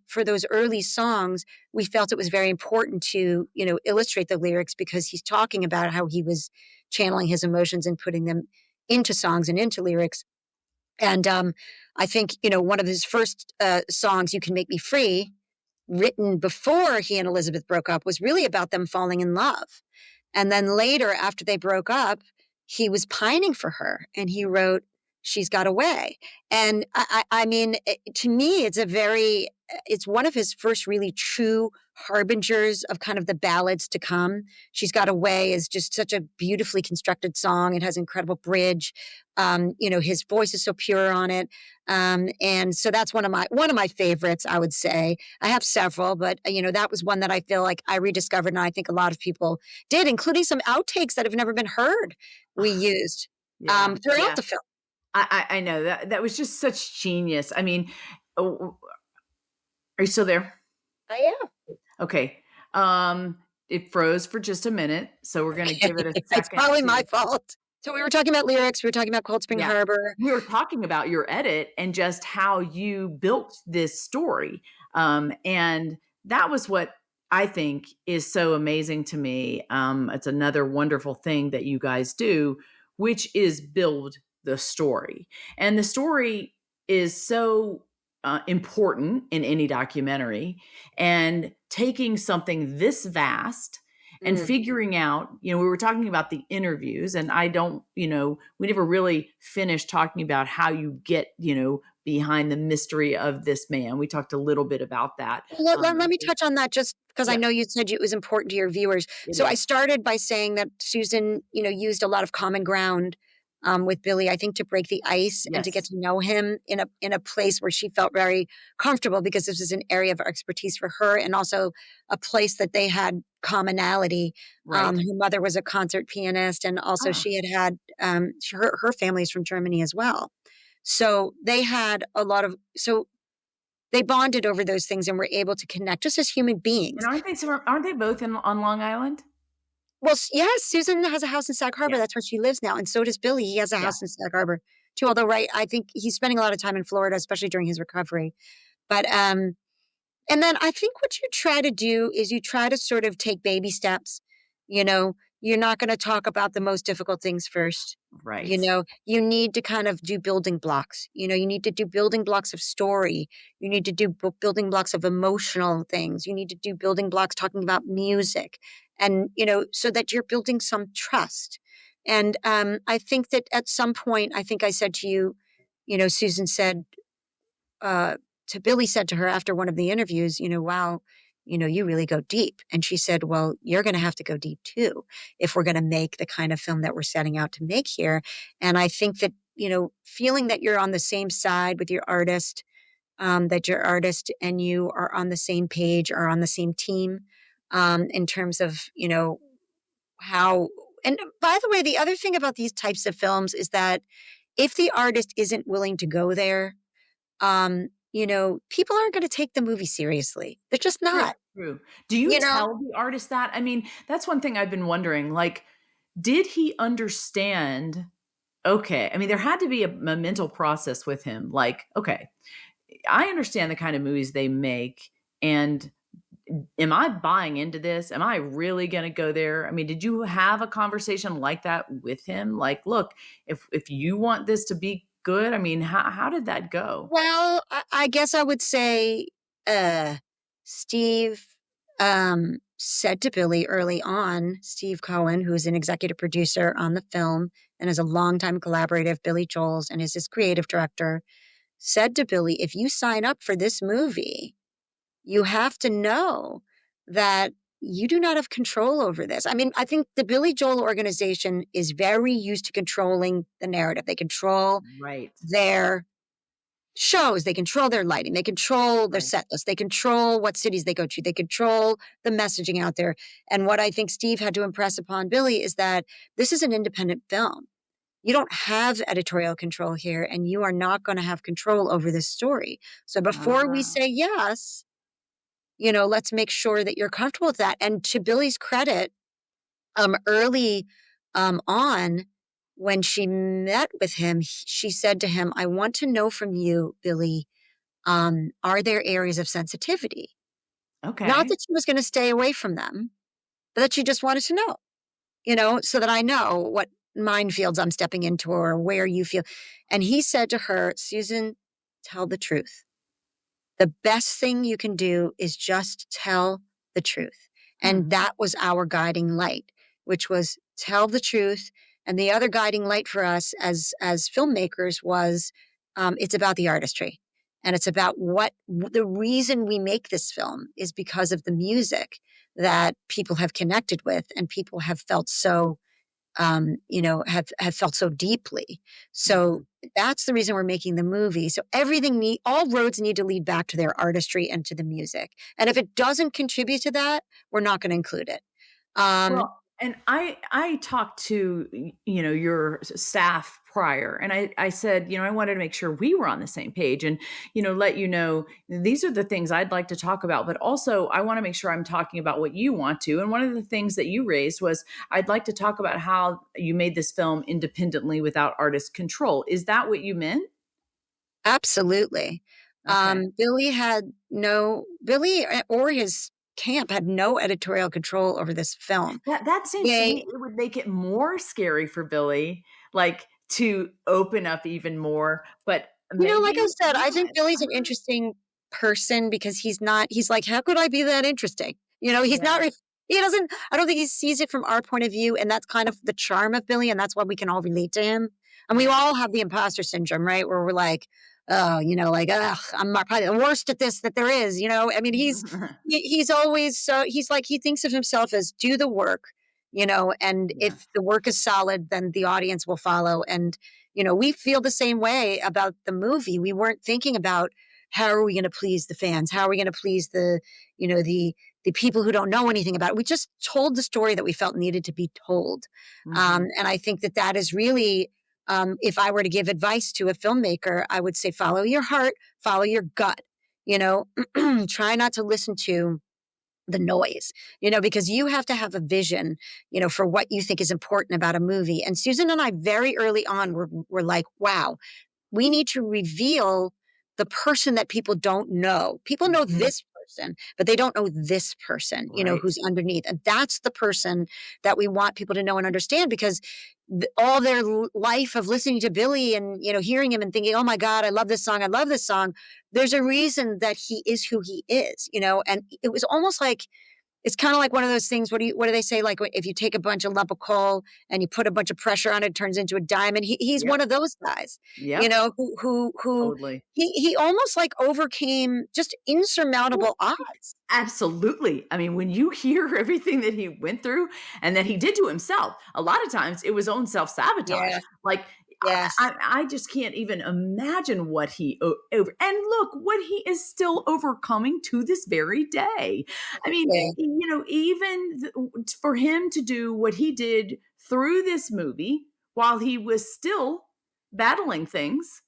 for those early songs, we felt it was very important to, illustrate the lyrics, because he's talking about how he was channeling his emotions and putting them into songs and into lyrics. And I think, one of his first songs, You Can Make Me Free, written before he and Elizabeth broke up, was really about them falling in love. And then later, after they broke up, he was pining for her, and he wrote, She's Got Away. And I mean, to me, it's one of his first really true harbingers of kind of the ballads to come. She's Got Away is just such a beautifully constructed song. It has incredible bridge. His voice is so pure on it. And so that's one of my favorites, I would say. I have several, but that was one that I feel like I rediscovered, and I think a lot of people did, including some outtakes that have never been heard. We used Yeah. throughout Yeah. the film. I know that was just such genius. I mean, oh, are you still there? I Okay. It froze for just a minute, so we're going to am. give it a It's second probably my to. fault. So we were talking about lyrics. We were talking about Cold Spring Yeah. Harbor. We were talking about your edit and just how you built this story. And that was what I think is so amazing to me. It's another wonderful thing that you guys do, which is build the story. And the story is so important in any documentary. And taking something this vast and Mm. figuring out, we were talking about the interviews, and I don't, we never really finished talking about how you get, behind the mystery of this man. We talked a little bit about that. Let me touch on that, just because I Yeah, know you said it was important to your viewers. it So I is. started by saying that Susan, used a lot of common ground with Billy, I think, to break the ice and to get Yes, to know him in a place where she felt very comfortable, because this is an area of expertise for her, and also a place that they had commonality. right. Her mother was a concert pianist, and also Ah, she had her family is from Germany as well. So they had a lot of so they bonded over those things and were able to connect just as human and beings. aren't they both on Long Island? Well, yes, Susan has a house in Sag Harbor. Yeah, That's where she lives now. And so does Billy. He has a yeah. house in Sag Harbor too. Although, right, I think he's spending a lot of time in Florida, especially during his recovery. But, and then I think what you try to do is you try to sort of take baby steps. You know, you're not going to talk about the most difficult things first. Right. You need to kind of do building blocks. You need to do building blocks of story. You need to do building blocks of emotional things. You need to do building blocks talking about music, and, so that you're building some trust. And I think that at some point, I think I said to you, Susan said, uh, Billy said to her after one of the interviews, wow, you really go deep. And she said, well, you're going to have to go deep too, if we're going to make the kind of film that we're setting out to make here. And I think that, feeling that you're on the same side with your artist, that your artist and you are on the same page, are on the same team, in terms of, how, and by the way, the other thing about these types of films is that if the artist isn't willing to go there, people aren't going to take the movie seriously. They're just True, not, true. Do you you know? tell the artist that? I mean, that's one thing I've been wondering. Like, did he understand? Okay. I mean, there had to be a mental process with him. Like, okay, I understand the kind of movies they make. And am I buying into this? Am I really going to go there? I mean, did you have a conversation like that with him? Like, look, if you want this to be good, I mean, how did that go? Well, I guess I would say, Steve, said to Billy early on, Steve Cohen, who is an executive producer on the film and is a longtime collaborator of Billy Joel's and is his creative director, said to Billy, if you sign up for this movie, you have to know that you do not have control over this. I mean, I think the Billy Joel organization is very used to controlling the narrative. They control Right. their shows, they control their lighting, they control their Right. set list, they control what cities they go to, they control the messaging out there. And what I think Steve had to impress upon Billy is that this is an independent film. You don't have editorial control here, and you are not going to have control over this story. So before we Ah, say yes, let's make sure that you're comfortable with that. And to Billy's credit, early on, when she met with him, she said to him, I want to know from you, Billy, are there areas of sensitivity? Not okay. that she was going to stay away from them, but that she just wanted to know, so that I know what minefields I'm stepping into or where you feel. And he said to her, Susan, tell the truth. The best thing you can do is just tell the truth. Hmm. And that was our guiding light, which was tell the truth. And the other guiding light for us as filmmakers was it's about the artistry. And it's about what the reason we make this film is because of the music that people have connected with and people have felt so have felt so deeply. So Mhm. that's the reason we're making the movie. So all roads need to lead back to their artistry and to the music. And if it doesn't contribute to that, we're not going to include it. Um, Well, and I talked to your staff prior, and I said, I wanted to make sure we were on the same page, and let these are the things I'd like to talk about, but also I want to make sure I'm talking about what you want to. And one of the things that you raised was I'd like to talk about how you made this film independently without artist control. Is that what you meant? Absolutely. Okay. Billy or his camp had no editorial control over this film. That seems to me They it would make it more scary for Billy, like, to open up even more, but Like I maybe said, I think not. Billy's an interesting person because he's like, how could I be that interesting? He's not, Yeah, he doesn't, I don't think he sees it from our point of view. And that's kind of the charm of Billy. And that's why we can all relate to him. And we right. all have the imposter syndrome, right? Where we're like, oh, like, ugh, I'm probably the worst at this that there is. I mean, he's always so, he's like, he thinks of himself as do the work, and Yeah. if the work is solid, then the audience will follow. And we feel the same way about the movie. We weren't thinking about how are we going to please the fans? How are we going to please the people who don't know anything about it? We just told the story that we felt needed to be told. Mhm. And I think that that is really, if I were to give advice to a filmmaker, I would say follow your heart, follow your gut. You know, try not to listen to the noise, because you have to have a vision, for what you think is important about a movie. And Susan and I very early on were like, wow, we need to reveal the person that people don't know. People know Mhm. this person, but they don't know this person, Right. who's underneath. And that's the person that we want people to know and understand because all their life of listening to Billy and, hearing him and thinking, oh my God, I love this song. I love this song. There's a reason that he is who he is, and it was almost like, it's kind of like one of those things. What do they say? Like if you take a bunch of lump of coal and you put a bunch of pressure on it, it turns into a diamond. He's Yep. one of those guys, Yep. who Totally. he almost like overcame just Well, insurmountable odds. absolutely. I mean, when you hear everything that he went through and that he did to himself, a lot of times it was own self-sabotage. Yeah. Like, Yes. I just can't even imagine what he over and look what he is still overcoming to this very day. I mean, Yeah. even for him to do what he did through this movie while he was still battling things,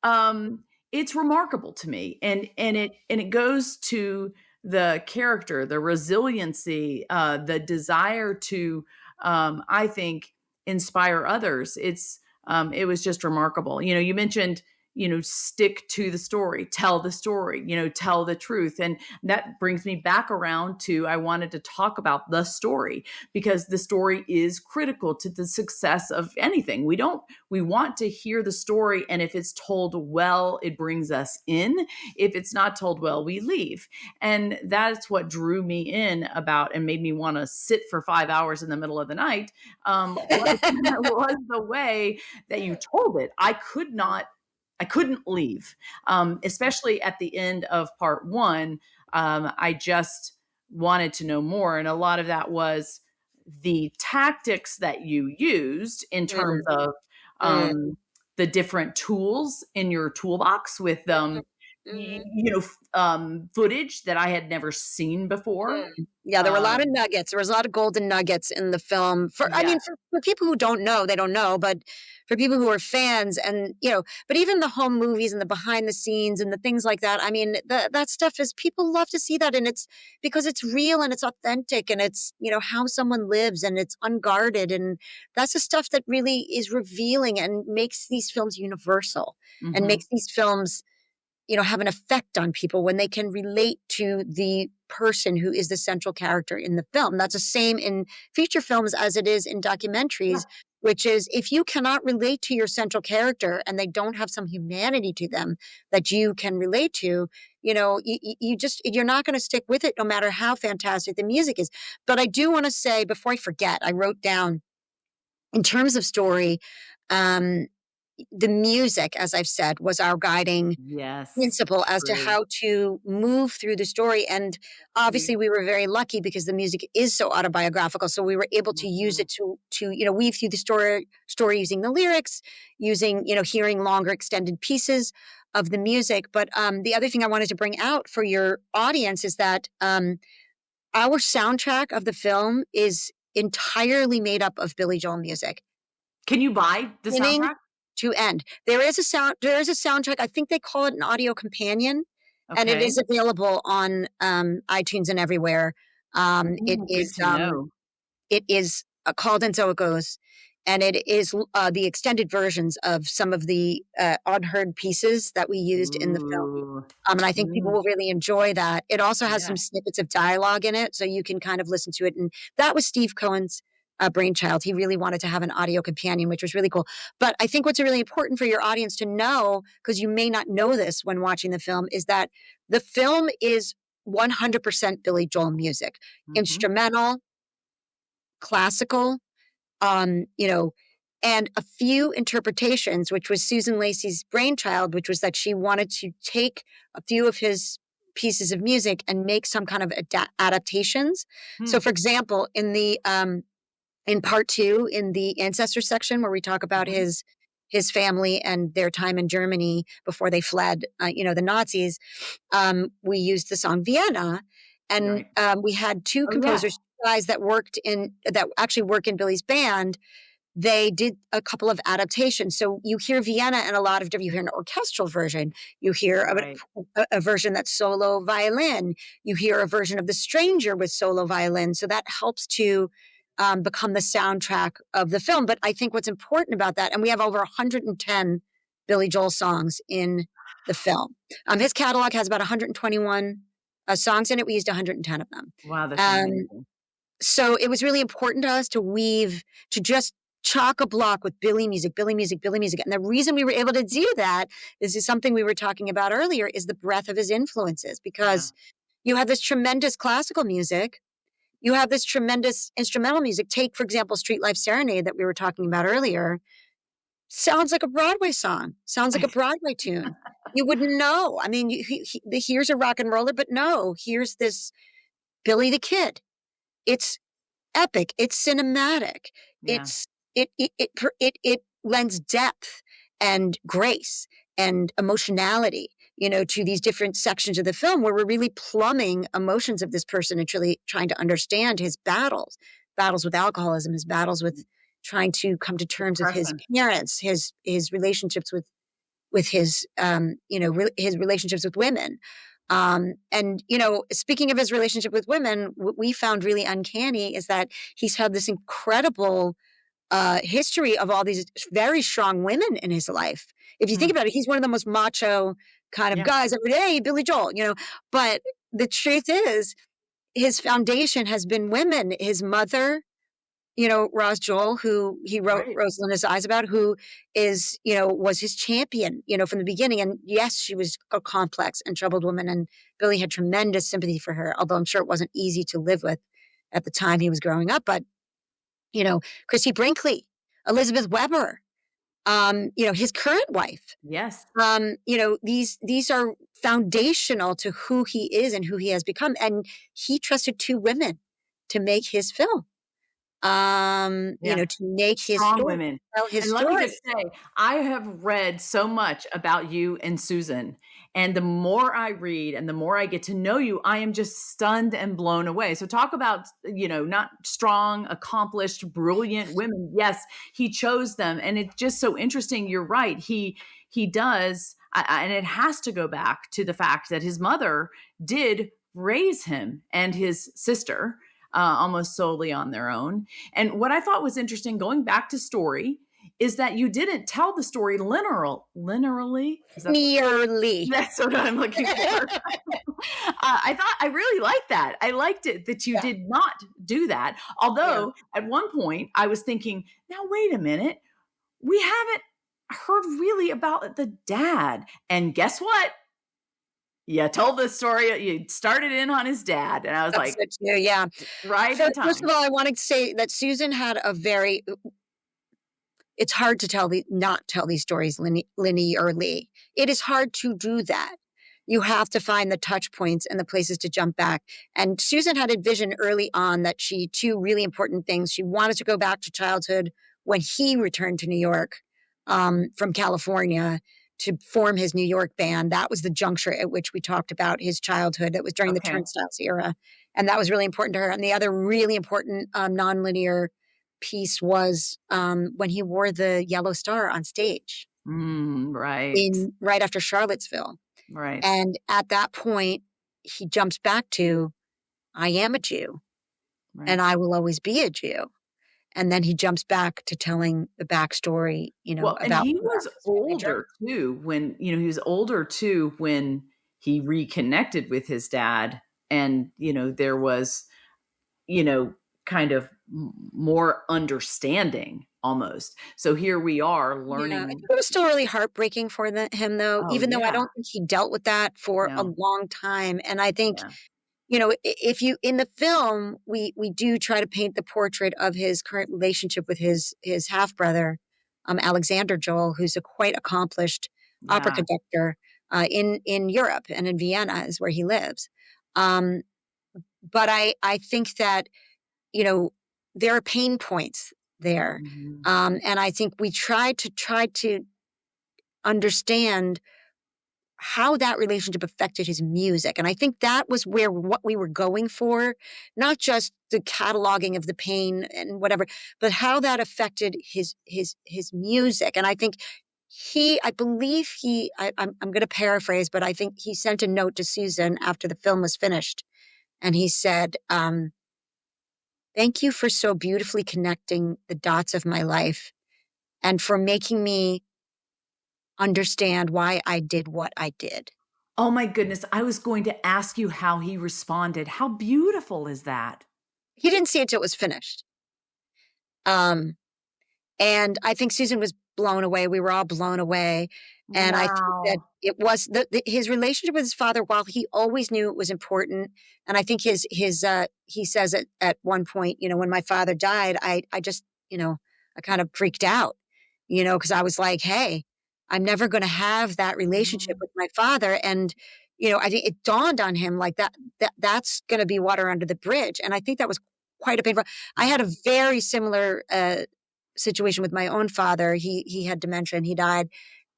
um, it's remarkable to me, and it goes to the character, the resiliency, the desire to, I think, inspire others. It was just remarkable. You mentioned, stick to the story, tell the story, tell the truth. And that brings me back around to, I wanted to talk about the story, because the story is critical to the success of anything. We want to hear the story. And if it's told well, it brings us in. If it's not told well, we leave. And that's what drew me in about, and made me want to sit for 5 hours in the middle of the night, was the way that you told it. I couldn't leave, especially at the end of part one. I just wanted to know more. And a lot of that was the tactics that you used in terms of Mm, the different tools in your toolbox with mhm. footage that I had never seen before. Yeah, there were a lot of Um, nuggets. There was a lot of golden nuggets in the film. I yeah. mean, for people who don't know, they don't know, but for people who are fans and, but even the home movies and the behind the scenes and the things like that, I mean, that stuff is, people love to see that. And it's because it's real and it's authentic and it's, how someone lives and it's unguarded. And that's the stuff that really is revealing and makes these films universal and Hmm. makes these films have an effect on people when they can relate to the person who is the central character in the film. That's the same in feature films as it is in documentaries, which is if you cannot relate to your central character and they don't have some humanity to them that you can relate to, you're not going to stick with it no matter how fantastic the music is. But I do want to say before I forget, I wrote down in terms of story, um, the music, as I've said, was our guiding Yes. principle as to True. how to move through the story. And We, obviously we were very lucky because the music is so autobiographical. So we were able to use mhm. it to weave through the story using the lyrics, using, hearing longer extended pieces of the music. But the other thing I wanted to bring out for your audience is that our soundtrack of the film is entirely made up of Billy Joel music. Can you buy the Beginning soundtrack? to end. There is a soundtrack, I think they call it an audio companion, and it Okay. is available on, iTunes and everywhere. Ooh, good to know. It is, called And So It Goes, and it is, the extended versions of some of the, unheard pieces that we used in the film. Ooh. And I think people Mm, will really enjoy that. It also has yeah. some snippets of dialogue in it, so you can kind of listen to it, and that was Steve Cohen's, brainchild. He really wanted to have an audio companion, which was really cool. But I think what's really important for your audience to know, because you may not know this when watching the film, is that the film is 100% Billy Joel music, Mhm. instrumental, classical, you know, and a few interpretations, which was Susan Lacy's brainchild, which was that she wanted to take a few of his pieces of music and make some kind of adaptations. So, Hmm. for example, in part two, in the ancestor section where we talk about Mhm. his family and their time in Germany before they fled, the Nazis, we used the song Vienna, and Right. we had two Oh, yeah. composers, guys that actually work in Billy's band. They did a couple of adaptations. So you hear Vienna and a lot of you hear an orchestral version. You hear Right. a version that's solo violin. You hear a version of The Stranger with solo violin. So that helps to become the soundtrack of the film. But I think what's important about that, and we have over 110 Billy Joel songs in the film. His catalog has about 121 songs in it. We used 110 of them. Wow, that's Um, amazing. so it was really important to us to just chock a block with Billy music, Billy music, Billy music. And the reason we were able to do that is something we were talking about earlier, is the breadth of his influences, Yeah. because you have this tremendous classical music. You have this tremendous instrumental music. Take, for example, Street Life Serenade that we were talking about earlier. Sounds like a Broadway song, sounds like a Broadway tune. You wouldn't know. I mean, here's a rock and roller, but no, here's this Billy the Kid. It's epic, it's cinematic, Yeah. it's it lends depth and grace and emotionality, to these different sections of the film where we're really plumbing emotions of this person and truly trying to understand his battles with alcoholism, his battles with trying to come to terms with his Depression. parents, his relationships with his his relationships with women. And speaking of his relationship with women, what we found really uncanny is that he's had this incredible history of all these very strong women in his life. if you think Mm. about it, he's one of the most macho kind of Yeah. guys every day, Billy Joel, but the truth is his foundation has been women. His mother, Roz Joel, who he wrote Right. Rosalinda's Eyes about, who is, was his champion, from the beginning. And yes, she was a complex and troubled woman, and Billy had tremendous sympathy for her, although I'm sure it wasn't easy to live with at the time he was growing up. But, Christy Brinkley, Elizabeth Weber, his current wife, Yes. these are foundational to who he is and who he has become. And he trusted two women to make his film, Yeah. to make his Strong story, women. tell his And let me just story. say, I have read so much about you and Susan. And the more I read and the more I get to know you, I am just stunned and blown away. So talk about, not strong, accomplished, brilliant women. Yes, he chose them. And it's just so interesting. You're right. He does. And it has to go back to the fact that his mother did raise him and his sister almost solely on their own. And what I thought was interesting, going back to story, is that you didn't tell the story linearly. Is that Nearly. that's what I'm looking for? I really liked that. I liked it that you Yeah. did not do that. Yeah. Although at one point I was thinking, now wait a minute, we haven't heard really about the dad. And guess what? You told the story. You started in on his dad, and I was That's like, it too. Yeah. right So in first of time. all, I wanted to say that Susan had it's hard to not tell these stories linearly. It is hard to do that. You have to find the touch points and the places to jump back. And Susan had a vision early on that two really important things. She wanted to go back to childhood when he returned to New York from California to form his New York band. That was the juncture at which we talked about his childhood. That was during the Okay. Turnstiles era. And that was really important to her. And the other really important nonlinear piece was when he wore the yellow star on stage Right. in right after Charlottesville. Right. And at that point, he jumps back to, I am a Jew Right. and I will always be a Jew. And then he jumps back to telling the backstory, Well, and about he was his family journey. older too when, he was older too when he reconnected with his dad. And, there was, you know, kind of more understanding almost. So here we are Yeah, I learning. think it was still really heartbreaking for him, though, Oh, even though I yeah. don't think he dealt with that for a No. long time. And I think Yeah. if you in the film, we do try to paint the portrait of his current relationship with his half brother, Alexander Joel, who's a quite accomplished opera Yeah. conductor in Europe and in Vienna is where he lives. Um, but I think that you know there are pain points there, Mhm. and I think we try to understand how that relationship affected his music. And I think that was what we were going for, not just the cataloging of the pain and whatever, but how that affected his music. And I think I believe I'm going to paraphrase, but I think he sent a note to Susan after the film was finished. And he said, thank you for so beautifully connecting the dots of my life and for making me understand why I did what I did. Oh my goodness. I was going to ask you how he responded. How beautiful is that? He didn't see it till it was finished. Um, and I think Susan was blown away. We were all blown away. And I think that Wow. it was his relationship with his father, while he always knew it was important. And I think he says at one point, when my father died, I just, I kind of freaked out, because I was like, hey, I'm never going to have that relationship Mhm. with my father. And, I think it dawned on him like that's going to be water under the bridge. And I think that was quite a painful. I had a very similar, situation with my own father. He had dementia and he died,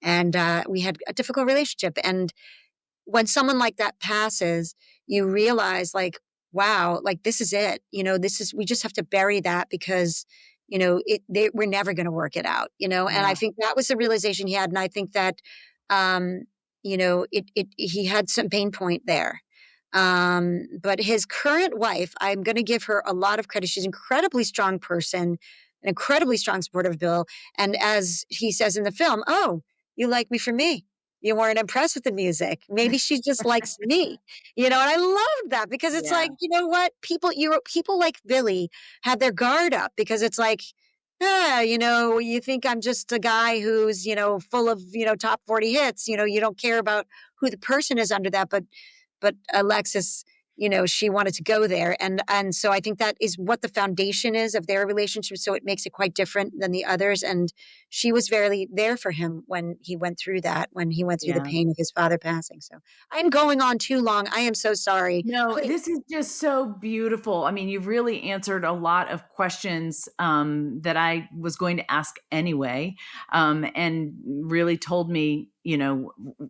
and we had a difficult relationship. And when someone like that passes, you realize, like, wow, like this is it. We just have to bury that because we're never going to work it out. And I Yeah. think that was the realization he had, and I think that um, he had some pain point there. But his current wife, I'm going to give her a lot of credit. She's an incredibly strong person, an incredibly strong supporter of Bill. And as he says in the film, oh, you like me for me. You weren't impressed with the music. Maybe she just likes me, and I loved that because it's Yeah. like, you know what? People like Billy have their guard up because it's like, you think I'm just a guy who's, full of, top 40 hits, you don't care about who the person is under that. But Alexis, she wanted to go there. And so I think that is what the foundation is of their relationship. So it makes it quite different than the others. And she was very there for him when he went through that, when he went through the Yeah. pain of his father passing. So I'm going on too long. I am so sorry. No, Please. this is just so beautiful. I mean, you've really answered a lot of questions that I was going to ask anyway, and really told me,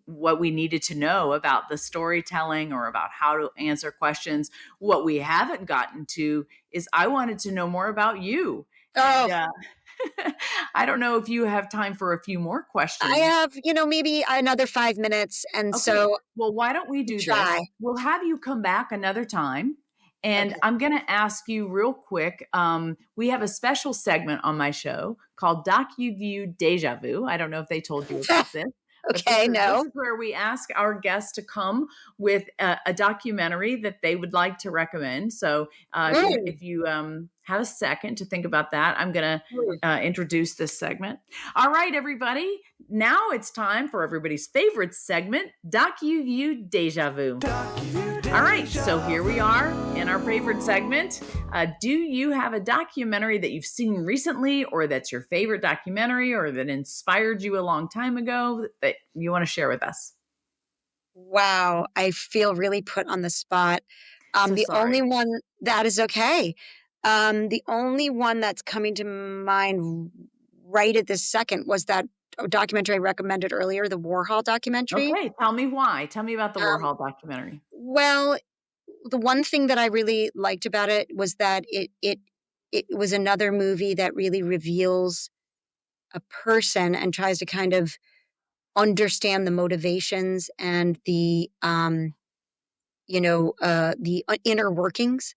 what we needed to know about the storytelling or about how to answer questions. What we haven't gotten to is I wanted to know more about you. Oh, And I don't know if you have time for a few more I questions. have, maybe another 5 minutes. And Okay. so Well, why don't we you do this? try. We'll have you come back another time. And Okay. I'm going to ask you real quick. We have a special segment on my show called DocuView Deja Vu. I don't know if they told you about this, but this Okay. is this No. is where we ask our guests to come with a documentary that they would like to recommend. So if you have a second to think about that, I'm going to introduce this segment. All right, everybody. Now it's time for everybody's favorite segment, DocuView Deja Vu. All right, so here we are in our favorite segment. Do you have a documentary that you've seen recently, or that's your favorite documentary, or that inspired you a long time ago that you want to share with us? Wow, I feel really put on the spot. So The sorry. only one that is okay. The only one that's coming to mind right at this second was that documentary I recommended earlier, the Warhol documentary. Okay, tell me why. Tell me about the Um, Warhol documentary. well, the one thing that I really liked about it was that it was another movie that really reveals a person and tries to kind of understand the motivations and the inner workings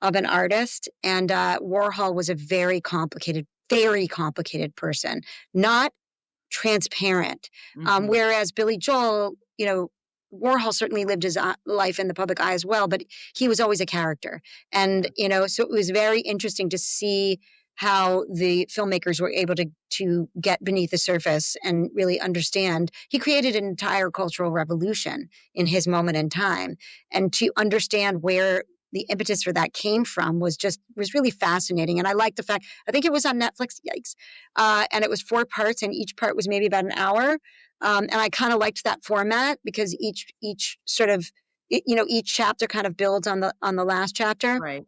of an artist. And Warhol was a very complicated person, not transparent. Mhm. Whereas Billy Joel, Warhol certainly lived his life in the public eye as well, but he was always a character. And, so it was very interesting to see how the filmmakers were able to get beneath the surface and really understand. He created an entire cultural revolution in his moment in time. And to understand where the impetus for that came from was really fascinating. And I like the fact, I think it was on Netflix, yikes. And it was 4 parts, and each part was maybe about an hour. And I kind of liked that format because each sort of, each chapter kind of builds on the last chapter. Right.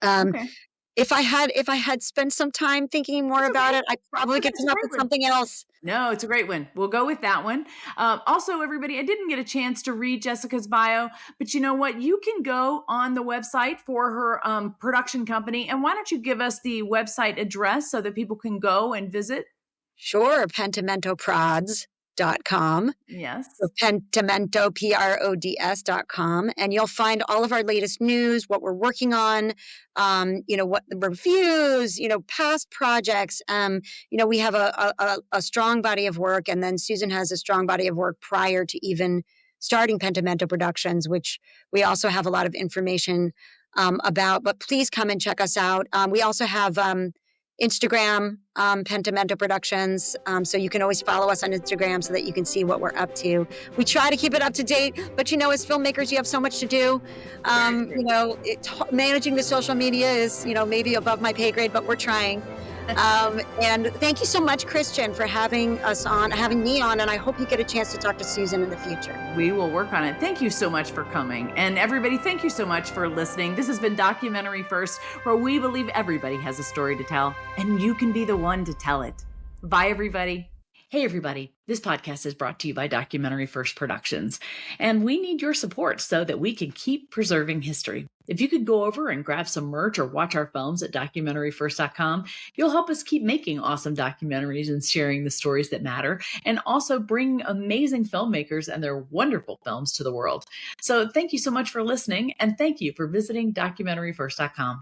Um, Okay. if I had spent some time thinking more That's about okay. it, I That's probably okay. could It's come a up great with one. something else. No, it's a great one. We'll go with that one. Also, everybody, I didn't get a chance to read Jessica's bio, but you know what? You can go on the website for her production company. And why don't you give us the website address so that people can go and visit? Sure, pentimentoprods.com. So Yes. Pentimento, PRODS.com. And you'll find all of our latest news, what we're working on, what the reviews, past projects. We have a strong body of work. And then Susan has a strong body of work prior to even starting Pentimento Productions, which we also have a lot of information about. But please come and check us out. We also have Instagram, Pentimento Productions. So you can always follow us on Instagram so that you can see what we're up to. We try to keep it up to date, but as filmmakers, you have so much to do. Very true. Managing the social media is, maybe above my pay grade, but we're trying. And thank you so much, Christian, for having me on. And I hope you get a chance to talk to Susan in the future. We will work on it. Thank you so much for coming. And everybody, thank you so much for listening. This has been Documentary First, where we believe everybody has a story to tell, and you can be the one to tell it. Bye, everybody. Hey, everybody. This podcast is brought to you by Documentary First Productions, and we need your support so that we can keep preserving history. If you could go over and grab some merch or watch our films at documentaryfirst.com, you'll help us keep making awesome documentaries and sharing the stories that matter, and also bring amazing filmmakers and their wonderful films to the world. So thank you so much for listening, and thank you for visiting documentaryfirst.com.